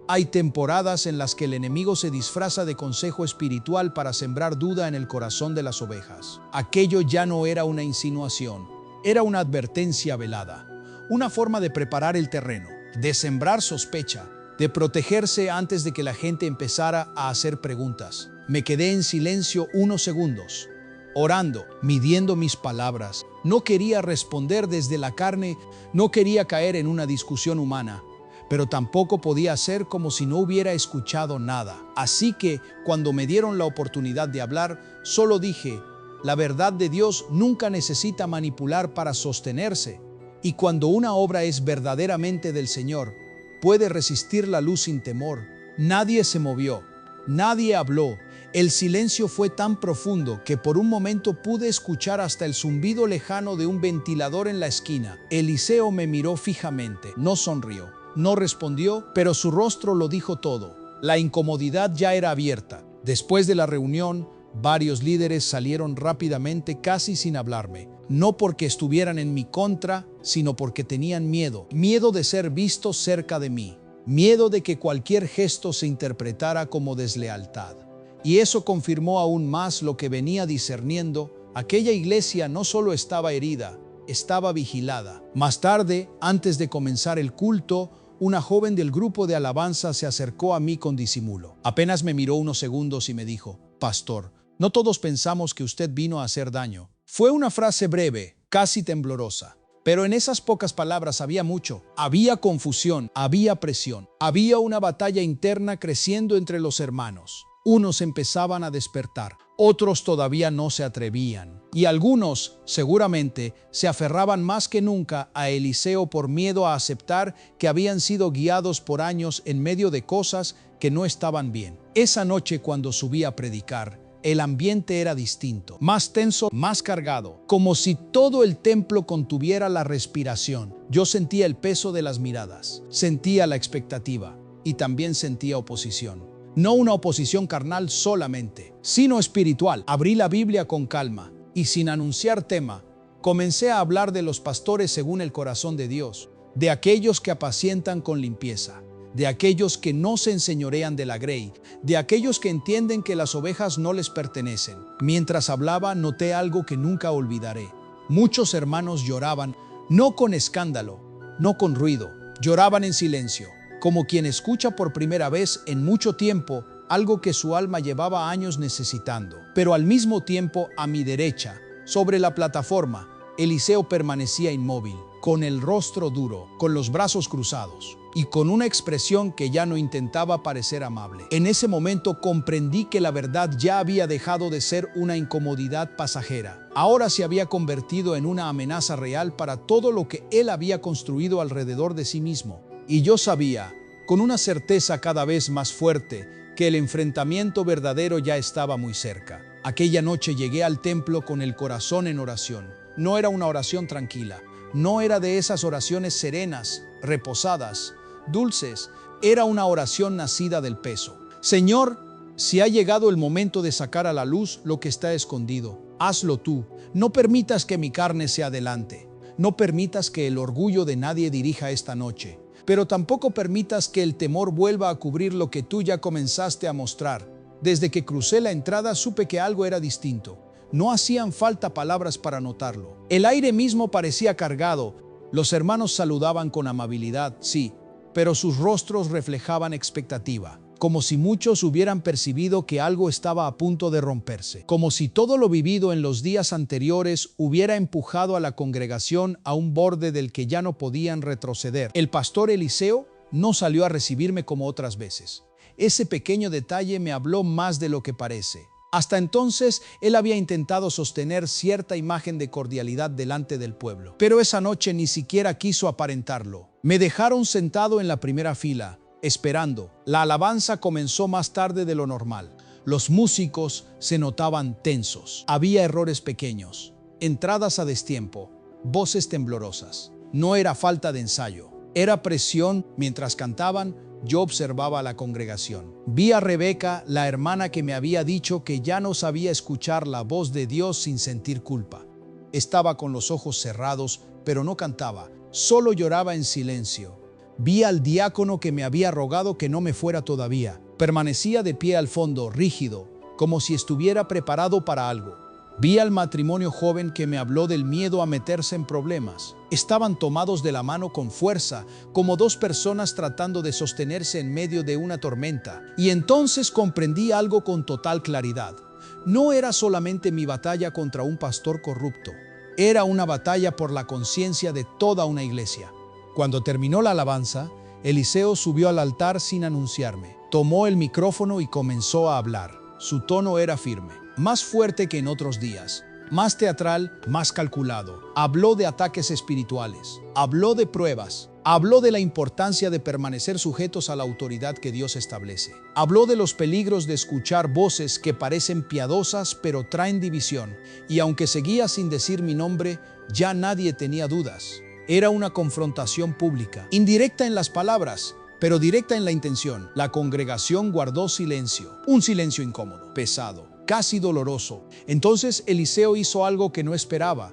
Hay temporadas en las que el enemigo se disfraza de consejo espiritual para sembrar duda en el corazón de las ovejas. Aquello ya no era una insinuación, era una advertencia velada. Una forma de preparar el terreno, de sembrar sospecha, de protegerse antes de que la gente empezara a hacer preguntas. Me quedé en silencio unos segundos, orando, midiendo mis palabras. No quería responder desde la carne, no quería caer en una discusión humana, pero tampoco podía hacer como si no hubiera escuchado nada. Así que, cuando me dieron la oportunidad de hablar, solo dije, la verdad de Dios nunca necesita manipular para sostenerse. Y cuando una obra es verdaderamente del Señor, puede resistir la luz sin temor. Nadie se movió, nadie habló. El silencio fue tan profundo que por un momento pude escuchar hasta el zumbido lejano de un ventilador en la esquina. Eliseo me miró fijamente, no sonrió, no respondió, pero su rostro lo dijo todo. La incomodidad ya era abierta. Después de la reunión, varios líderes salieron rápidamente casi sin hablarme. No porque estuvieran en mi contra, sino porque tenían miedo. Miedo de ser vistos cerca de mí. Miedo de que cualquier gesto se interpretara como deslealtad. Y eso confirmó aún más lo que venía discerniendo. Aquella iglesia no solo estaba herida, estaba vigilada. Más tarde, antes de comenzar el culto, una joven del grupo de alabanza se acercó a mí con disimulo. Apenas me miró unos segundos y me dijo, «Pastor, no todos pensamos que usted vino a hacer daño». Fue una frase breve, casi temblorosa, pero en esas pocas palabras había mucho. Había confusión, había presión, había una batalla interna creciendo entre los hermanos. Unos empezaban a despertar, otros todavía no se atrevían, y algunos, seguramente, se aferraban más que nunca a Eliseo por miedo a aceptar que habían sido guiados por años en medio de cosas que no estaban bien. Esa noche, cuando subí a predicar, el ambiente era distinto, más tenso, más cargado, como si todo el templo contuviera la respiración. Yo sentía el peso de las miradas, sentía la expectativa y también sentía oposición. No una oposición carnal solamente, sino espiritual. Abrí la Biblia con calma y sin anunciar tema, comencé a hablar de los pastores según el corazón de Dios, de aquellos que apacientan con limpieza, de aquellos que no se enseñorean de la grey, de aquellos que entienden que las ovejas no les pertenecen. Mientras hablaba, noté algo que nunca olvidaré. Muchos hermanos lloraban, no con escándalo, no con ruido, lloraban en silencio, como quien escucha por primera vez en mucho tiempo algo que su alma llevaba años necesitando. Pero al mismo tiempo, a mi derecha, sobre la plataforma, Eliseo permanecía inmóvil, con el rostro duro, con los brazos cruzados. y con una expresión que ya no intentaba parecer amable. En ese momento comprendí que la verdad ya había dejado de ser una incomodidad pasajera. Ahora se había convertido en una amenaza real para todo lo que él había construido alrededor de sí mismo. Y yo sabía, con una certeza cada vez más fuerte, que el enfrentamiento verdadero ya estaba muy cerca. Aquella noche llegué al templo con el corazón en oración. No era una oración tranquila, no era de esas oraciones serenas, reposadas, dulces. Era una oración nacida del peso. Señor, si ha llegado el momento de sacar a la luz lo que está escondido, hazlo tú. No permitas que mi carne se adelante. No permitas que el orgullo de nadie dirija esta noche. Pero tampoco permitas que el temor vuelva a cubrir lo que tú ya comenzaste a mostrar. Desde que crucé la entrada supe que algo era distinto. No hacían falta palabras para notarlo. El aire mismo parecía cargado. Los hermanos saludaban con amabilidad, sí, pero sus rostros reflejaban expectativa, como si muchos hubieran percibido que algo estaba a punto de romperse, como si todo lo vivido en los días anteriores hubiera empujado a la congregación a un borde del que ya no podían retroceder. El pastor Eliseo no salió a recibirme como otras veces. Ese pequeño detalle me habló más de lo que parece. Hasta entonces, él había intentado sostener cierta imagen de cordialidad delante del pueblo, pero esa noche ni siquiera quiso aparentarlo. Me dejaron sentado en la primera fila, esperando. La alabanza comenzó más tarde de lo normal. Los músicos se notaban tensos. Había errores pequeños, entradas a destiempo, voces temblorosas. No era falta de ensayo, era presión. Mientras cantaban, yo observaba a la congregación. Vi a Rebeca, la hermana que me había dicho que ya no sabía escuchar la voz de Dios sin sentir culpa. Estaba con los ojos cerrados, pero no cantaba, solo lloraba en silencio. Vi al diácono que me había rogado que no me fuera todavía. Permanecía de pie al fondo, rígido, como si estuviera preparado para algo. Vi al matrimonio joven que me habló del miedo a meterse en problemas. Estaban tomados de la mano con fuerza, como dos personas tratando de sostenerse en medio de una tormenta. Y entonces comprendí algo con total claridad. No era solamente mi batalla contra un pastor corrupto. Era una batalla por la conciencia de toda una iglesia. Cuando terminó la alabanza, Eliseo subió al altar sin anunciarme. Tomó el micrófono y comenzó a hablar. Su tono era firme, más fuerte que en otros días, más teatral, más calculado. Habló de ataques espirituales, habló de pruebas, habló de la importancia de permanecer sujetos a la autoridad que Dios establece. Habló de los peligros de escuchar voces que parecen piadosas pero traen división. Y aunque seguía sin decir mi nombre, ya nadie tenía dudas. Era una confrontación pública, indirecta en las palabras, pero directa en la intención. La congregación guardó silencio, un silencio incómodo, pesado, casi doloroso. Entonces Eliseo hizo algo que no esperaba.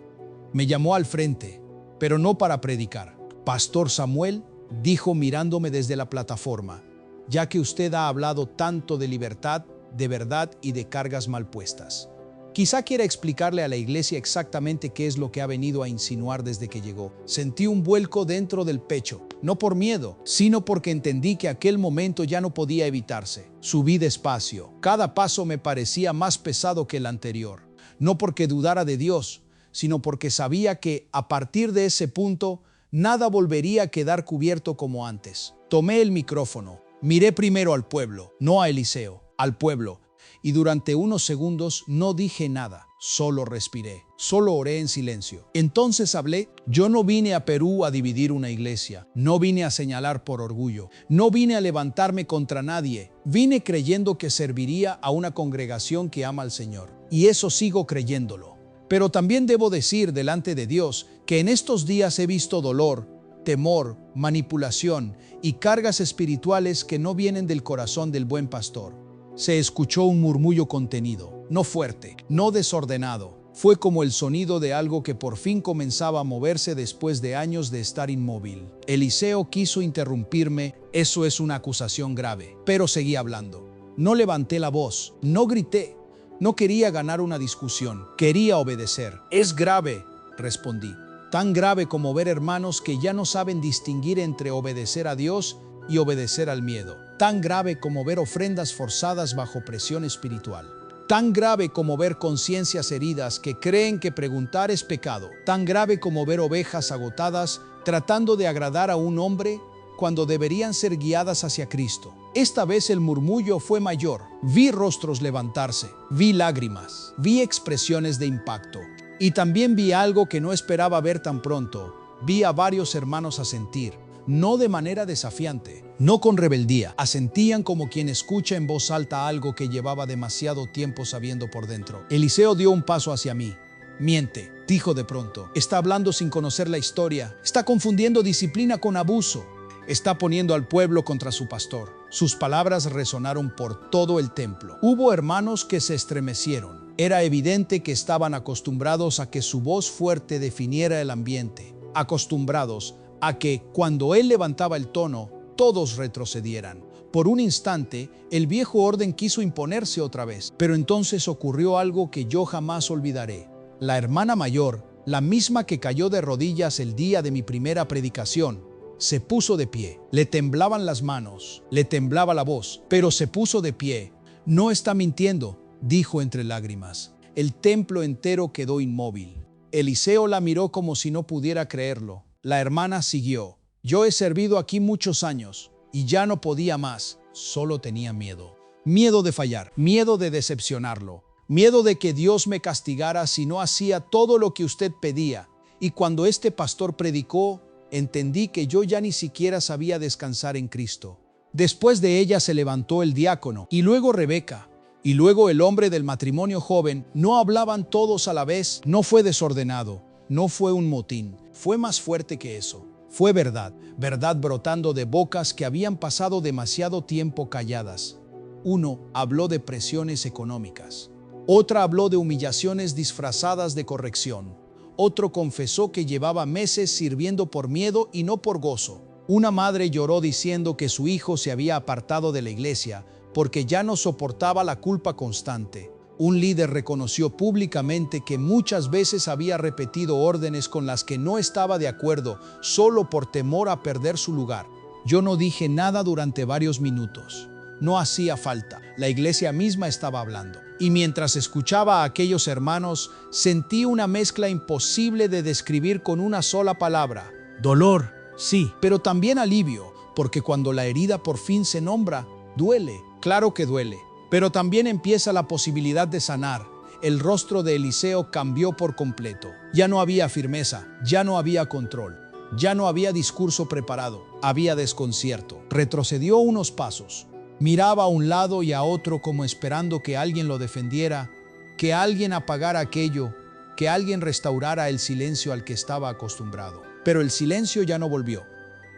Me llamó al frente, pero no para predicar. Pastor Samuel, dijo mirándome desde la plataforma, ya que usted ha hablado tanto de libertad, de verdad y de cargas mal puestas. Quizá quiera explicarle a la iglesia exactamente qué es lo que ha venido a insinuar desde que llegó. Sentí un vuelco dentro del pecho, no por miedo, sino porque entendí que aquel momento ya no podía evitarse. Subí despacio. Cada paso me parecía más pesado que el anterior. No porque dudara de Dios, sino porque sabía que, a partir de ese punto, nada volvería a quedar cubierto como antes. Tomé el micrófono. Miré primero al pueblo, no a Eliseo, al pueblo. Y durante unos segundos no dije nada, solo respiré, solo oré en silencio. Entonces hablé. Yo no vine a Perú a dividir una iglesia, no vine a señalar por orgullo, no vine a levantarme contra nadie, vine creyendo que serviría a una congregación que ama al Señor. Y eso sigo creyéndolo. Pero también debo decir delante de Dios que en estos días he visto dolor, temor, manipulación y cargas espirituales que no vienen del corazón del buen pastor. Se escuchó un murmullo contenido, no fuerte, no desordenado. Fue como el sonido de algo que por fin comenzaba a moverse después de años de estar inmóvil. Eliseo quiso interrumpirme. Eso es una acusación grave, pero seguí hablando. No levanté la voz, no grité, no quería ganar una discusión, quería obedecer. Es grave, respondí. Tan grave como ver hermanos que ya no saben distinguir entre obedecer a Dios y obedecer al miedo. Tan grave como ver ofrendas forzadas bajo presión espiritual. Tan grave como ver conciencias heridas que creen que preguntar es pecado. Tan grave como ver ovejas agotadas tratando de agradar a un hombre cuando deberían ser guiadas hacia Cristo. Esta vez el murmullo fue mayor. Vi rostros levantarse, vi lágrimas, vi expresiones de impacto. Y también vi algo que no esperaba ver tan pronto. Vi a varios hermanos asentir, no de manera desafiante, no con rebeldía. Asentían como quien escucha en voz alta algo que llevaba demasiado tiempo sabiendo por dentro. Eliseo dio un paso hacia mí. Miente, dijo de pronto. Está hablando sin conocer la historia. Está confundiendo disciplina con abuso. Está poniendo al pueblo contra su pastor. Sus palabras resonaron por todo el templo. Hubo hermanos que se estremecieron. Era evidente que estaban acostumbrados a que su voz fuerte definiera el ambiente. Acostumbrados a que, cuando él levantaba el tono, todos retrocedieran. Por un instante, el viejo orden quiso imponerse otra vez. Pero entonces ocurrió algo que yo jamás olvidaré. La hermana mayor, la misma que cayó de rodillas el día de mi primera predicación, se puso de pie. Le temblaban las manos, le temblaba la voz, pero se puso de pie. No está mintiendo, dijo entre lágrimas. El templo entero quedó inmóvil. Eliseo la miró como si no pudiera creerlo. La hermana siguió. Yo he servido aquí muchos años y ya no podía más. Solo tenía miedo. Miedo de fallar, miedo de decepcionarlo, miedo de que Dios me castigara si no hacía todo lo que usted pedía. Y cuando este pastor predicó, entendí que yo ya ni siquiera sabía descansar en Cristo. Después de ella se levantó el diácono, y luego Rebeca, y luego el hombre del matrimonio joven. No hablaban todos a la vez. No fue desordenado, no fue un motín. Fue más fuerte que eso. Fue verdad, verdad brotando de bocas que habían pasado demasiado tiempo calladas. Uno habló de presiones económicas. Otra habló de humillaciones disfrazadas de corrección. Otro confesó que llevaba meses sirviendo por miedo y no por gozo. Una madre lloró diciendo que su hijo se había apartado de la iglesia porque ya no soportaba la culpa constante. Un líder reconoció públicamente que muchas veces había repetido órdenes con las que no estaba de acuerdo solo por temor a perder su lugar. Yo no dije nada durante varios minutos. No hacía falta. La iglesia misma estaba hablando. Y mientras escuchaba a aquellos hermanos, sentí una mezcla imposible de describir con una sola palabra. Dolor, sí, pero también alivio, porque cuando la herida por fin se nombra, duele. Claro que duele, pero también empieza la posibilidad de sanar. El rostro de Eliseo cambió por completo. Ya no había firmeza, ya no había control, ya no había discurso preparado, había desconcierto. Retrocedió unos pasos. Miraba a un lado y a otro como esperando que alguien lo defendiera, que alguien apagara aquello, que alguien restaurara el silencio al que estaba acostumbrado. Pero el silencio ya no volvió.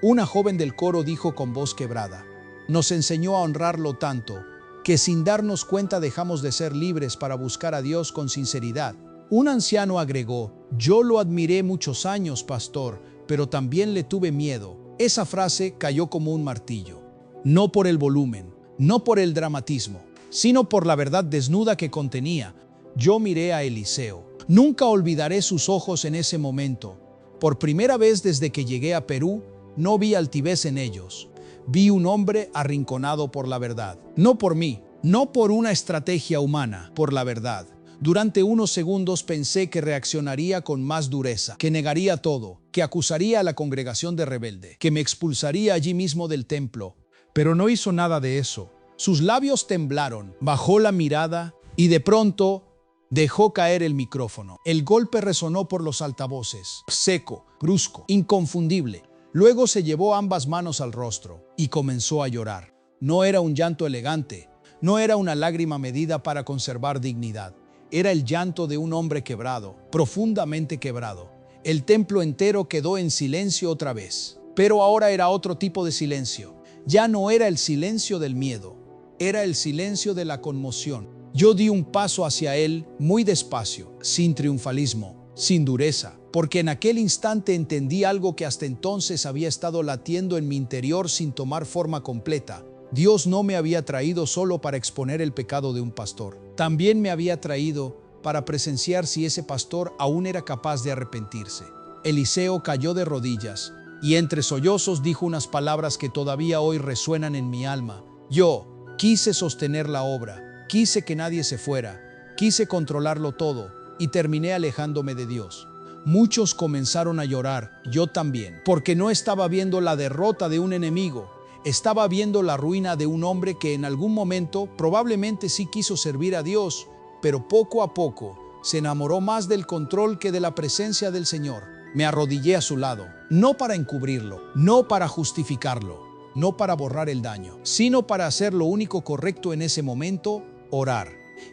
Una joven del coro dijo con voz quebrada: nos enseñó a honrarlo tanto, que sin darnos cuenta dejamos de ser libres para buscar a Dios con sinceridad. Un anciano agregó: yo lo admiré muchos años, pastor, pero también le tuve miedo. Esa frase cayó como un martillo. No por el volumen, no por el dramatismo, sino por la verdad desnuda que contenía. Yo miré a Eliseo. Nunca olvidaré sus ojos en ese momento. Por primera vez desde que llegué a Perú, no vi altivez en ellos. Vi un hombre arrinconado por la verdad. No por mí, no por una estrategia humana, por la verdad. Durante unos segundos pensé que reaccionaría con más dureza, que negaría todo, que acusaría a la congregación de rebelde, que me expulsaría allí mismo del templo. Pero no hizo nada de eso. Sus labios temblaron, bajó la mirada y de pronto dejó caer el micrófono. El golpe resonó por los altavoces, seco, brusco, inconfundible. Luego se llevó ambas manos al rostro y comenzó a llorar. No era un llanto elegante, no era una lágrima medida para conservar dignidad. Era el llanto de un hombre quebrado, profundamente quebrado. El templo entero quedó en silencio otra vez. Pero ahora era otro tipo de silencio. Ya no era el silencio del miedo, era el silencio de la conmoción. Yo di un paso hacia él muy despacio, sin triunfalismo, sin dureza, porque en aquel instante entendí algo que hasta entonces había estado latiendo en mi interior sin tomar forma completa. Dios no me había traído solo para exponer el pecado de un pastor. También me había traído para presenciar si ese pastor aún era capaz de arrepentirse. Eliseo cayó de rodillas y entre sollozos dijo unas palabras que todavía hoy resuenan en mi alma. Yo quise sostener la obra, quise que nadie se fuera, quise controlarlo todo y terminé alejándome de Dios. Muchos comenzaron a llorar, yo también, porque no estaba viendo la derrota de un enemigo, estaba viendo la ruina de un hombre que en algún momento probablemente sí quiso servir a Dios, pero poco a poco se enamoró más del control que de la presencia del Señor. Me arrodillé a su lado, no para encubrirlo, no para justificarlo, no para borrar el daño, sino para hacer lo único correcto en ese momento, orar.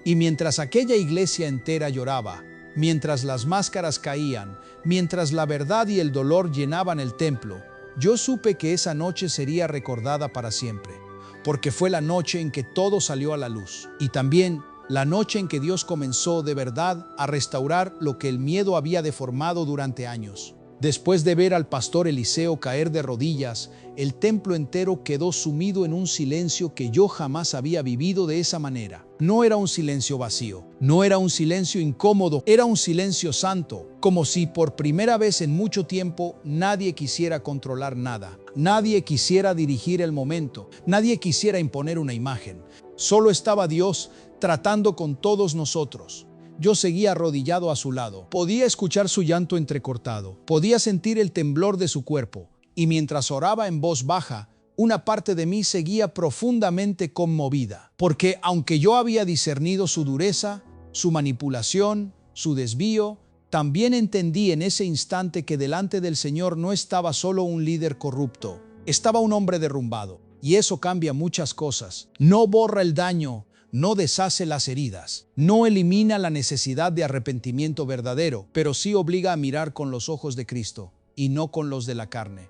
Y mientras aquella iglesia entera lloraba, mientras las máscaras caían, mientras la verdad y el dolor llenaban el templo, yo supe que esa noche sería recordada para siempre, porque fue la noche en que todo salió a la luz, y también la noche en que Dios comenzó de verdad a restaurar lo que el miedo había deformado durante años. Después de ver al pastor Eliseo caer de rodillas, el templo entero quedó sumido en un silencio que yo jamás había vivido de esa manera. No era un silencio vacío, no era un silencio incómodo, era un silencio santo, como si por primera vez en mucho tiempo nadie quisiera controlar nada, nadie quisiera dirigir el momento, nadie quisiera imponer una imagen. Solo estaba Dios tratando con todos nosotros. Yo seguía arrodillado a su lado. Podía escuchar su llanto entrecortado. Podía sentir el temblor de su cuerpo. Y mientras oraba en voz baja, una parte de mí seguía profundamente conmovida. Porque aunque yo había discernido su dureza, su manipulación, su desvío, también entendí en ese instante que delante del Señor no estaba solo un líder corrupto. Estaba un hombre derrumbado. Y eso cambia muchas cosas. No borra el daño, no deshace las heridas, no elimina la necesidad de arrepentimiento verdadero, pero sí obliga a mirar con los ojos de Cristo y no con los de la carne.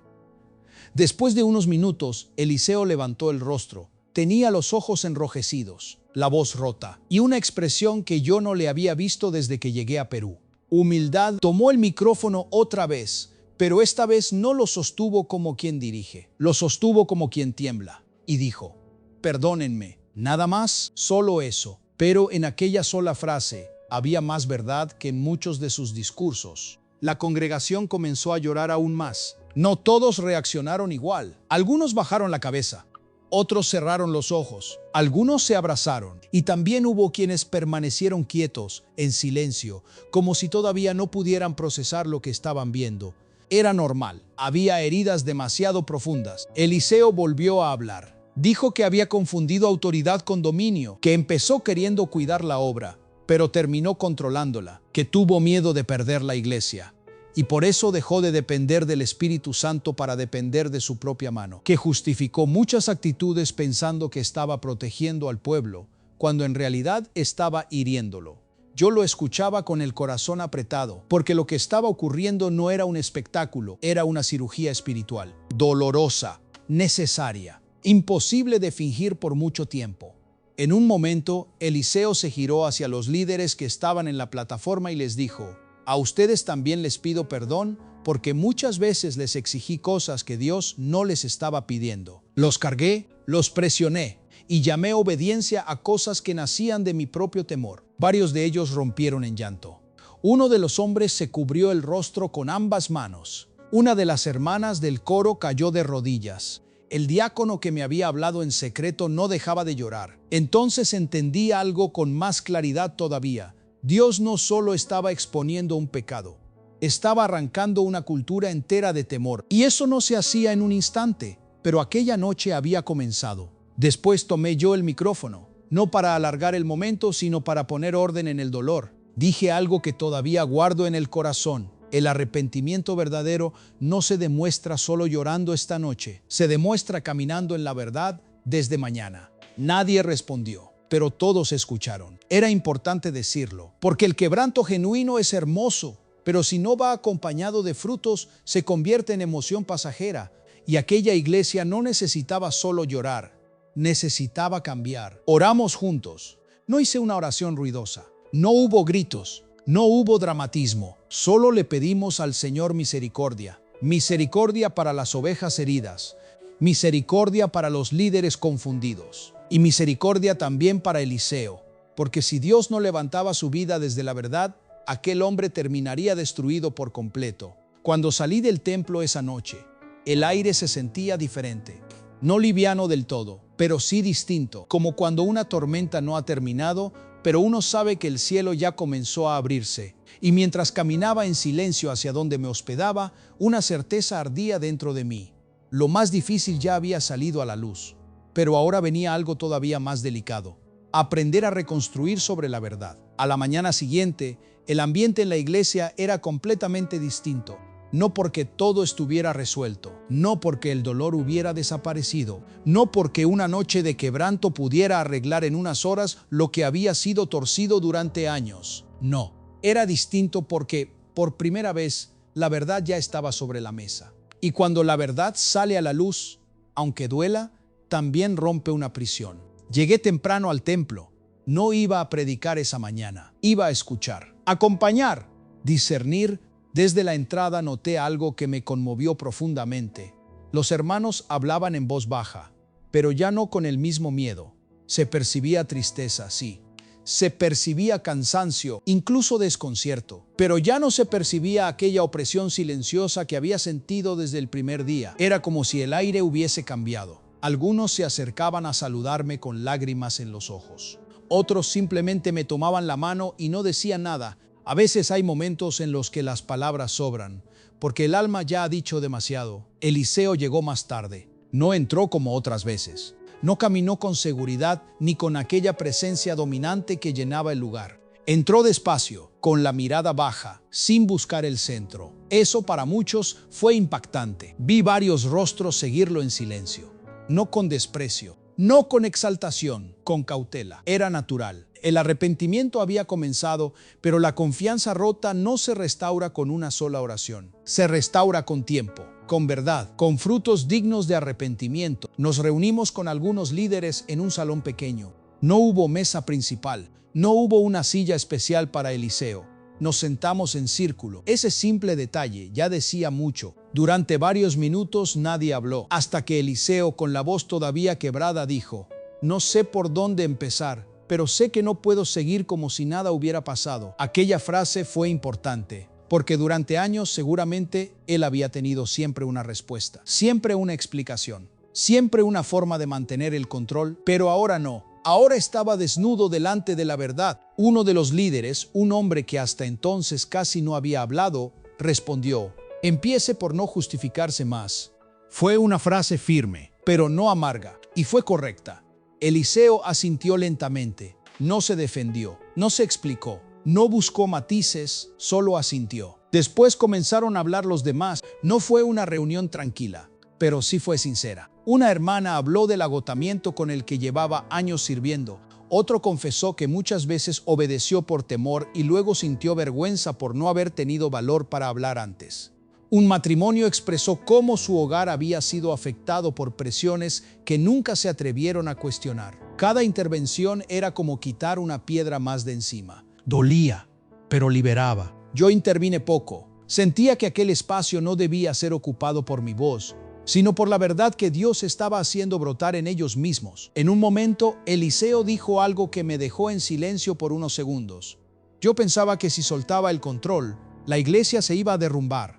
Después de unos minutos, Eliseo levantó el rostro. Tenía los ojos enrojecidos, la voz rota y una expresión que yo no le había visto desde que llegué a Perú. Humildad. Tomó el micrófono otra vez, pero esta vez no lo sostuvo como quien dirige, lo sostuvo como quien tiembla y dijo: perdónenme. Nada más, solo eso. Pero en aquella sola frase había más verdad que en muchos de sus discursos. La congregación comenzó a llorar aún más. No todos reaccionaron igual. Algunos bajaron la cabeza, otros cerraron los ojos, algunos se abrazaron, y también hubo quienes permanecieron quietos, en silencio, como si todavía no pudieran procesar lo que estaban viendo. Era normal, había heridas demasiado profundas. Eliseo volvió a hablar. Dijo que había confundido autoridad con dominio, que empezó queriendo cuidar la obra, pero terminó controlándola, que tuvo miedo de perder la iglesia, y por eso dejó de depender del Espíritu Santo para depender de su propia mano, que justificó muchas actitudes pensando que estaba protegiendo al pueblo, cuando en realidad estaba hiriéndolo. Yo lo escuchaba con el corazón apretado, porque lo que estaba ocurriendo no era un espectáculo, era una cirugía espiritual, dolorosa, necesaria, imposible de fingir por mucho tiempo. En un momento, Eliseo se giró hacia los líderes que estaban en la plataforma y les dijo: a ustedes también les pido perdón, porque muchas veces les exigí cosas que Dios no les estaba pidiendo. Los cargué, los presioné y llamé obediencia a cosas que nacían de mi propio temor. Varios de ellos rompieron en llanto. Uno de los hombres se cubrió el rostro con ambas manos. Una de las hermanas del coro cayó de rodillas. El diácono que me había hablado en secreto no dejaba de llorar. Entonces entendí algo con más claridad todavía. Dios no solo estaba exponiendo un pecado, estaba arrancando una cultura entera de temor. Y eso no se hacía en un instante, pero aquella noche había comenzado. Después tomé yo el micrófono, no para alargar el momento, sino para poner orden en el dolor. Dije algo que todavía guardo en el corazón. El arrepentimiento verdadero no se demuestra solo llorando esta noche, se demuestra caminando en la verdad desde mañana. Nadie respondió, pero todos escucharon. Era importante decirlo, porque el quebranto genuino es hermoso, pero si no va acompañado de frutos, se convierte en emoción pasajera. Y aquella iglesia no necesitaba solo llorar, necesitaba cambiar. Oramos juntos. No hice una oración ruidosa, no hubo gritos, no hubo dramatismo, solo le pedimos al Señor misericordia. Misericordia para las ovejas heridas, misericordia para los líderes confundidos y misericordia también para Eliseo, porque si Dios no levantaba su vida desde la verdad, aquel hombre terminaría destruido por completo. Cuando salí del templo esa noche, el aire se sentía diferente, no liviano del todo, pero sí distinto, como cuando una tormenta no ha terminado, pero uno sabe que el cielo ya comenzó a abrirse, y mientras caminaba en silencio hacia donde me hospedaba, una certeza ardía dentro de mí. Lo más difícil ya había salido a la luz, pero ahora venía algo todavía más delicado: aprender a reconstruir sobre la verdad. A la mañana siguiente, el ambiente en la iglesia era completamente distinto. No porque todo estuviera resuelto, no porque el dolor hubiera desaparecido, no porque una noche de quebranto pudiera arreglar en unas horas lo que había sido torcido durante años. No, era distinto porque, por primera vez, la verdad ya estaba sobre la mesa. Y cuando la verdad sale a la luz, aunque duela, también rompe una prisión. Llegué temprano al templo. No iba a predicar esa mañana, iba a escuchar, acompañar, discernir. Desde la entrada noté algo que me conmovió profundamente. Los hermanos hablaban en voz baja, pero ya no con el mismo miedo. Se percibía tristeza, sí. Se percibía cansancio, incluso desconcierto. Pero ya no se percibía aquella opresión silenciosa que había sentido desde el primer día. Era como si el aire hubiese cambiado. Algunos se acercaban a saludarme con lágrimas en los ojos. Otros simplemente me tomaban la mano y no decían nada. A veces hay momentos en los que las palabras sobran, porque el alma ya ha dicho demasiado. Eliseo llegó más tarde. No entró como otras veces. No caminó con seguridad ni con aquella presencia dominante que llenaba el lugar. Entró despacio, con la mirada baja, sin buscar el centro. Eso para muchos fue impactante. Vi varios rostros seguirlo en silencio. No con desprecio, no con exaltación, con cautela. Era natural. El arrepentimiento había comenzado, pero la confianza rota no se restaura con una sola oración. Se restaura con tiempo, con verdad, con frutos dignos de arrepentimiento. Nos reunimos con algunos líderes en un salón pequeño. No hubo mesa principal, no hubo una silla especial para Eliseo. Nos sentamos en círculo. Ese simple detalle ya decía mucho. Durante varios minutos nadie habló, hasta que Eliseo, con la voz todavía quebrada, dijo: «No sé por dónde empezar, pero sé que no puedo seguir como si nada hubiera pasado». Aquella frase fue importante, porque durante años seguramente él había tenido siempre una respuesta, siempre una explicación, siempre una forma de mantener el control, pero ahora no. Ahora estaba desnudo delante de la verdad. Uno de los líderes, un hombre que hasta entonces casi no había hablado, respondió: «Empiece por no justificarse más». Fue una frase firme, pero no amarga, y fue correcta. Eliseo asintió lentamente. No se defendió, no se explicó, no buscó matices, solo asintió. Después comenzaron a hablar los demás. No fue una reunión tranquila, pero sí fue sincera. Una hermana habló del agotamiento con el que llevaba años sirviendo. Otro confesó que muchas veces obedeció por temor y luego sintió vergüenza por no haber tenido valor para hablar antes. Un matrimonio expresó cómo su hogar había sido afectado por presiones que nunca se atrevieron a cuestionar. Cada intervención era como quitar una piedra más de encima. Dolía, pero liberaba. Yo intervine poco. Sentía que aquel espacio no debía ser ocupado por mi voz, sino por la verdad que Dios estaba haciendo brotar en ellos mismos. En un momento, Eliseo dijo algo que me dejó en silencio por unos segundos. Yo pensaba que si soltaba el control, la iglesia se iba a derrumbar.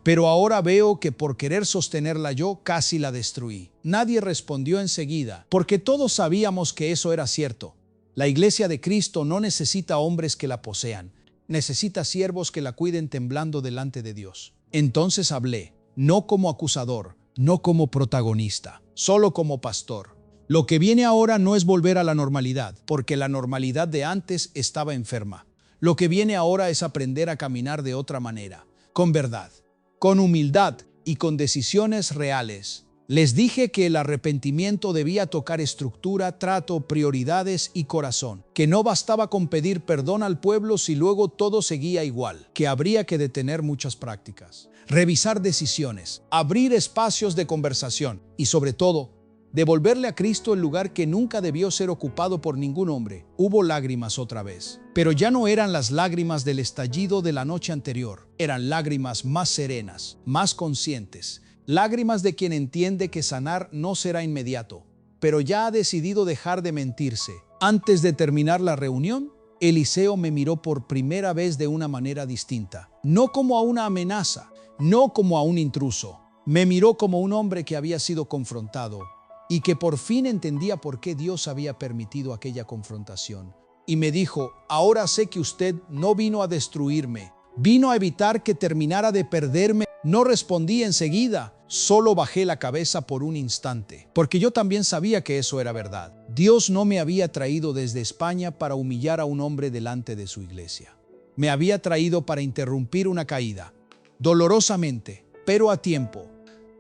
Pero ahora veo que por querer sostenerla yo casi la destruí. Nadie respondió enseguida, porque todos sabíamos que eso era cierto. La iglesia de Cristo no necesita hombres que la posean, necesita siervos que la cuiden temblando delante de Dios. Entonces hablé, no como acusador, no como protagonista, solo como pastor. Lo que viene ahora no es volver a la normalidad, porque la normalidad de antes estaba enferma. Lo que viene ahora es aprender a caminar de otra manera, con verdad, con humildad y con decisiones reales. Les dije que el arrepentimiento debía tocar estructura, trato, prioridades y corazón, que no bastaba con pedir perdón al pueblo si luego todo seguía igual, que habría que detener muchas prácticas, revisar decisiones, abrir espacios de conversación y, sobre todo, devolverle a Cristo el lugar que nunca debió ser ocupado por ningún hombre. Hubo lágrimas otra vez, pero ya no eran las lágrimas del estallido de la noche anterior. Eran lágrimas más serenas, más conscientes, lágrimas de quien entiende que sanar no será inmediato, pero ya ha decidido dejar de mentirse. Antes de terminar la reunión, Eliseo me miró por primera vez de una manera distinta, no como a una amenaza, no como a un intruso. Me miró como un hombre que había sido confrontado y que por fin entendía por qué Dios había permitido aquella confrontación. y me dijo, ahora sé que usted no vino a destruirme, vino a evitar que terminara de perderme. No respondí enseguida, solo bajé la cabeza por un instante, porque yo también sabía que eso era verdad. Dios no me había traído desde España para humillar a un hombre delante de su iglesia. Me había traído para interrumpir una caída, dolorosamente, pero a tiempo.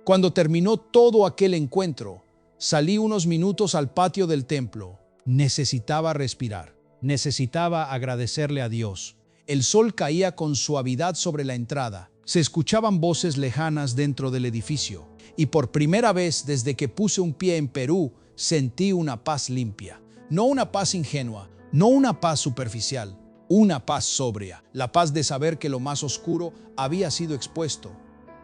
Cuando terminó todo aquel encuentro, salí unos minutos al patio del templo. Necesitaba respirar, necesitaba agradecerle a Dios. El sol caía con suavidad sobre la entrada. Se escuchaban voces lejanas dentro del edificio, y por primera vez desde que puse un pie en Perú, sentí una paz limpia. No una paz ingenua, no una paz superficial, una paz sobria. La paz de saber que lo más oscuro había sido expuesto,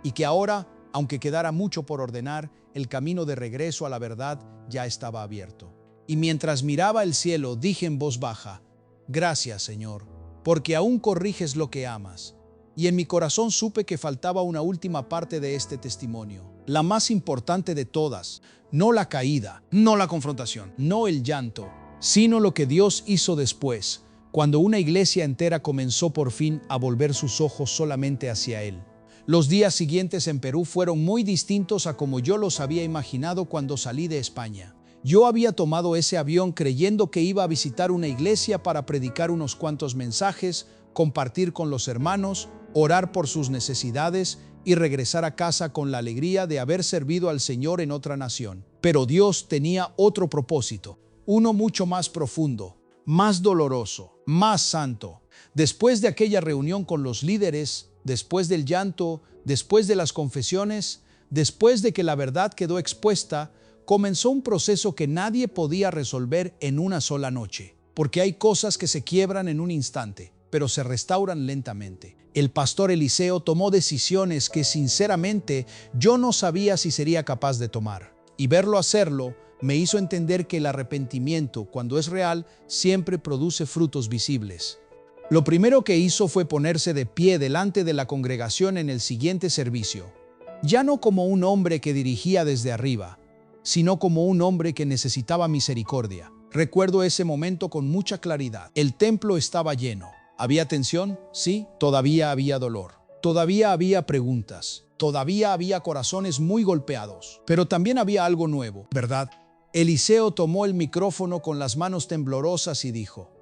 y que ahora, aunque quedara mucho por ordenar, el camino de regreso a la verdad ya estaba abierto. Y mientras miraba el cielo, dije en voz baja, gracias, Señor, porque aún corriges lo que amas. Y en mi corazón supe que faltaba una última parte de este testimonio, la más importante de todas, no la caída, no la confrontación, no el llanto, sino lo que Dios hizo después, cuando una iglesia entera comenzó por fin a volver sus ojos solamente hacia Él. Los días siguientes en Perú fueron muy distintos a como yo los había imaginado cuando salí de España. Yo había tomado ese avión creyendo que iba a visitar una iglesia para predicar unos cuantos mensajes, compartir con los hermanos, orar por sus necesidades y regresar a casa con la alegría de haber servido al Señor en otra nación. Pero Dios tenía otro propósito, uno mucho más profundo, más doloroso, más santo. Después de aquella reunión con los líderes, después del llanto, después de las confesiones, después de que la verdad quedó expuesta, comenzó un proceso que nadie podía resolver en una sola noche, porque hay cosas que se quiebran en un instante, pero se restauran lentamente. El pastor Eliseo tomó decisiones que sinceramente yo no sabía si sería capaz de tomar. Y verlo hacerlo me hizo entender que el arrepentimiento, cuando es real, siempre produce frutos visibles. Lo primero que hizo fue ponerse de pie delante de la congregación en el siguiente servicio, ya no como un hombre que dirigía desde arriba, sino como un hombre que necesitaba misericordia. Recuerdo ese momento con mucha claridad. El templo estaba lleno. ¿Había tensión? Sí. Todavía había dolor. Todavía había preguntas. Todavía había corazones muy golpeados. Pero también había algo nuevo, ¿verdad? Eliseo tomó el micrófono con las manos temblorosas y dijo,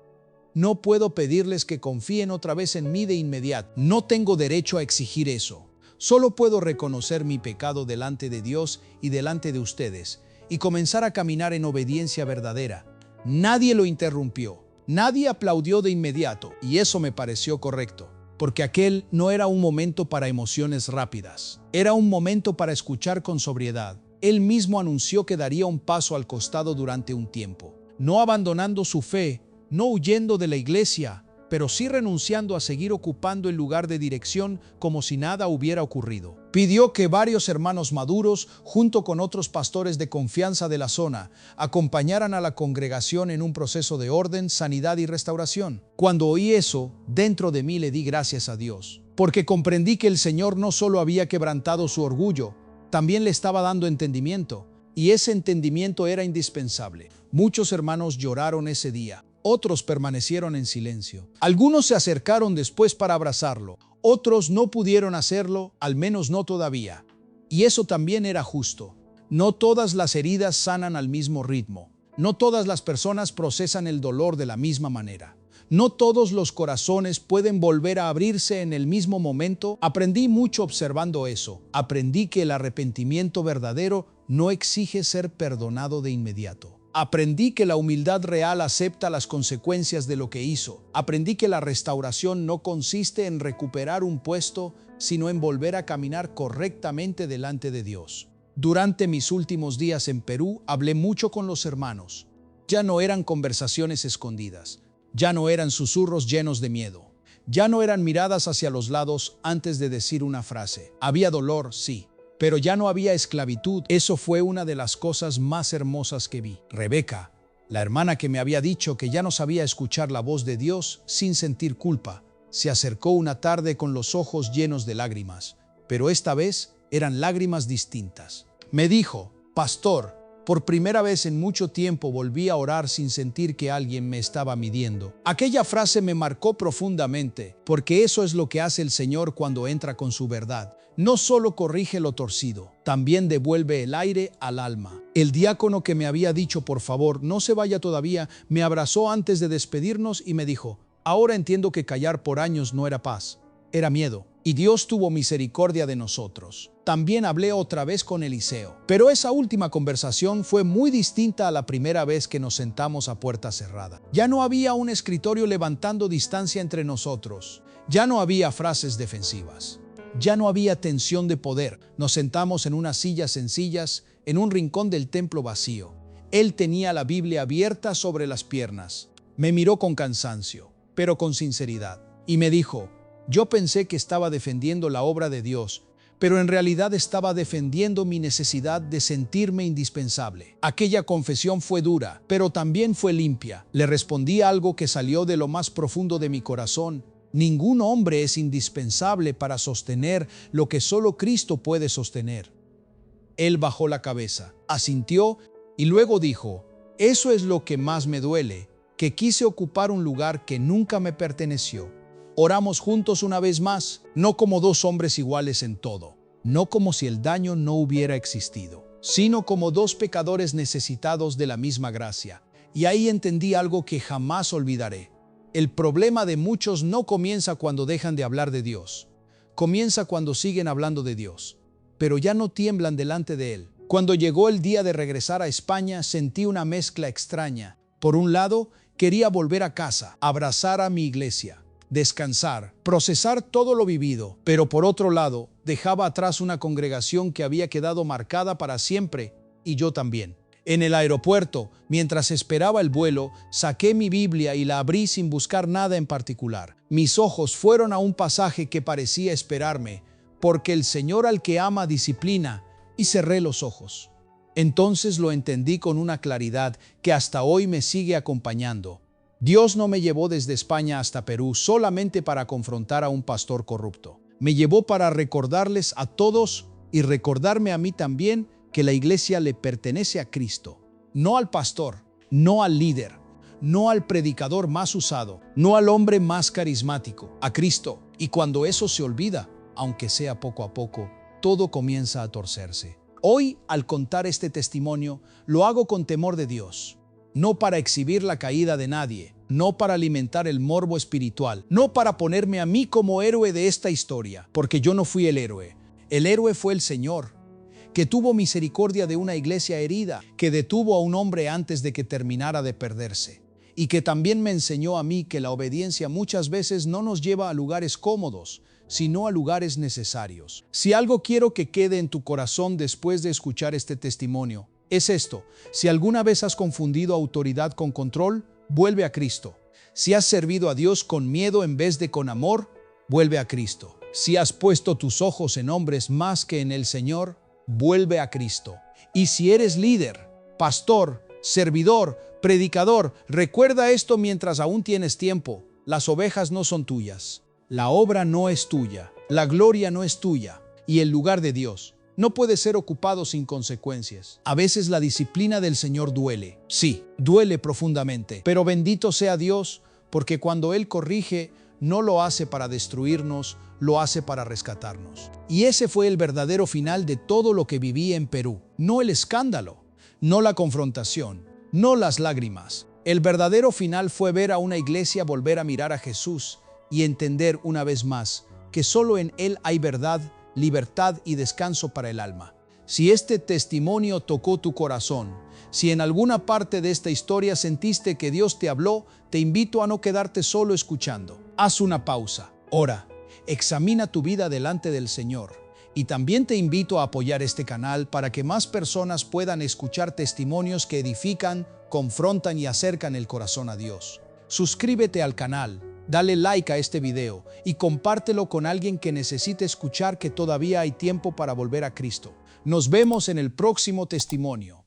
no puedo pedirles que confíen otra vez en mí de inmediato. No tengo derecho a exigir eso. Solo puedo reconocer mi pecado delante de Dios y delante de ustedes y comenzar a caminar en obediencia verdadera. Nadie lo interrumpió. Nadie aplaudió de inmediato, y eso me pareció correcto, porque aquel no era un momento para emociones rápidas. Era un momento para escuchar con sobriedad. Él mismo anunció que daría un paso al costado durante un tiempo, no abandonando su fe, no huyendo de la iglesia, pero sí renunciando a seguir ocupando el lugar de dirección como si nada hubiera ocurrido. Pidió que varios hermanos maduros, junto con otros pastores de confianza de la zona, acompañaran a la congregación en un proceso de orden, sanidad y restauración. Cuando oí eso, dentro de mí le di gracias a Dios, porque comprendí que el Señor no solo había quebrantado su orgullo, también le estaba dando entendimiento, y ese entendimiento era indispensable. Muchos hermanos lloraron ese día. Otros permanecieron en silencio. Algunos se acercaron después para abrazarlo. Otros no pudieron hacerlo, al menos no todavía. Y eso también era justo. No todas las heridas sanan al mismo ritmo. No todas las personas procesan el dolor de la misma manera. No todos los corazones pueden volver a abrirse en el mismo momento. Aprendí mucho observando eso. Aprendí que el arrepentimiento verdadero no exige ser perdonado de inmediato. Aprendí que la humildad real acepta las consecuencias de lo que hizo. Aprendí que la restauración no consiste en recuperar un puesto, sino en volver a caminar correctamente delante de Dios. Durante mis últimos días en Perú, hablé mucho con los hermanos. Ya no eran conversaciones escondidas. Ya no eran susurros llenos de miedo. Ya no eran miradas hacia los lados antes de decir una frase. Había dolor, sí. Pero ya no había esclavitud. Eso fue una de las cosas más hermosas que vi. Rebeca, la hermana que me había dicho que ya no sabía escuchar la voz de Dios sin sentir culpa, se acercó una tarde con los ojos llenos de lágrimas, pero esta vez eran lágrimas distintas. Me dijo, pastor, Por primera vez en mucho tiempo volví a orar sin sentir que alguien me estaba midiendo. Aquella frase me marcó profundamente, porque eso es lo que hace el Señor cuando entra con su verdad. No solo corrige lo torcido, también devuelve el aire al alma. El diácono que me había dicho, por favor, no se vaya todavía, me abrazó antes de despedirnos y me dijo, ahora entiendo que callar por años no era paz, era miedo. Y Dios tuvo misericordia de nosotros. También hablé otra vez con Eliseo. Pero esa última conversación fue muy distinta a la primera vez que nos sentamos a puerta cerrada. Ya no había un escritorio levantando distancia entre nosotros. Ya no había frases defensivas. Ya no había tensión de poder. Nos sentamos en unas sillas sencillas, en un rincón del templo vacío. Él tenía la Biblia abierta sobre las piernas. Me miró con cansancio, pero con sinceridad. Y me dijo, yo pensé que estaba defendiendo la obra de Dios, pero en realidad estaba defendiendo mi necesidad de sentirme indispensable. Aquella confesión fue dura, pero también fue limpia. Le respondí algo que salió de lo más profundo de mi corazón. Ningún hombre es indispensable para sostener lo que solo Cristo puede sostener. Él bajó la cabeza, asintió y luego dijo, eso es lo que más me duele, que quise ocupar un lugar que nunca me perteneció. Oramos juntos una vez más, no como dos hombres iguales en todo, no como si el daño no hubiera existido, sino como dos pecadores necesitados de la misma gracia. Y ahí entendí algo que jamás olvidaré. El problema de muchos no comienza cuando dejan de hablar de Dios, comienza cuando siguen hablando de Dios, pero ya no tiemblan delante de Él. Cuando llegó el día de regresar a España, sentí una mezcla extraña. Por un lado, quería volver a casa, abrazar a mi iglesia, descansar, procesar todo lo vivido, pero por otro lado, dejaba atrás una congregación que había quedado marcada para siempre, y yo también. En el aeropuerto, mientras esperaba el vuelo, saqué mi Biblia y la abrí sin buscar nada en particular. Mis ojos fueron a un pasaje que parecía esperarme, porque el Señor al que ama disciplina, y cerré los ojos. Entonces lo entendí con una claridad que hasta hoy me sigue acompañando. Dios no me llevó desde España hasta Perú solamente para confrontar a un pastor corrupto. Me llevó para recordarles a todos y recordarme a mí también que la iglesia le pertenece a Cristo, no al pastor, no al líder, no al predicador más usado, no al hombre más carismático, a Cristo. Y cuando eso se olvida, aunque sea poco a poco, todo comienza a torcerse. Hoy, al contar este testimonio, lo hago con temor de Dios. No para exhibir la caída de nadie, no para alimentar el morbo espiritual, no para ponerme a mí como héroe de esta historia, porque yo no fui el héroe. El héroe fue el Señor, que tuvo misericordia de una iglesia herida, que detuvo a un hombre antes de que terminara de perderse, y que también me enseñó a mí que la obediencia muchas veces no nos lleva a lugares cómodos, sino a lugares necesarios. Si algo quiero que quede en tu corazón después de escuchar este testimonio, es esto: si alguna vez has confundido autoridad con control, vuelve a Cristo. Si has servido a Dios con miedo en vez de con amor, vuelve a Cristo. Si has puesto tus ojos en hombres más que en el Señor, vuelve a Cristo. Y si eres líder, pastor, servidor, predicador, recuerda esto mientras aún tienes tiempo: las ovejas no son tuyas, la obra no es tuya, la gloria no es tuya, y el lugar de Dios no puede ser ocupado sin consecuencias. A veces la disciplina del Señor duele. Sí, duele profundamente. Pero bendito sea Dios, porque cuando Él corrige, no lo hace para destruirnos, lo hace para rescatarnos. Y ese fue el verdadero final de todo lo que viví en Perú. No el escándalo, no la confrontación, no las lágrimas. El verdadero final fue ver a una iglesia volver a mirar a Jesús y entender una vez más que solo en Él hay verdad, libertad y descanso para el alma. Si este testimonio tocó tu corazón, si en alguna parte de esta historia sentiste que Dios te habló, te invito a no quedarte solo escuchando. Haz una pausa, ora, examina tu vida delante del Señor. Y también te invito a apoyar este canal para que más personas puedan escuchar testimonios que edifican, confrontan y acercan el corazón a Dios. Suscríbete al canal. Dale like a este video y compártelo con alguien que necesite escuchar que todavía hay tiempo para volver a Cristo. Nos vemos en el próximo testimonio.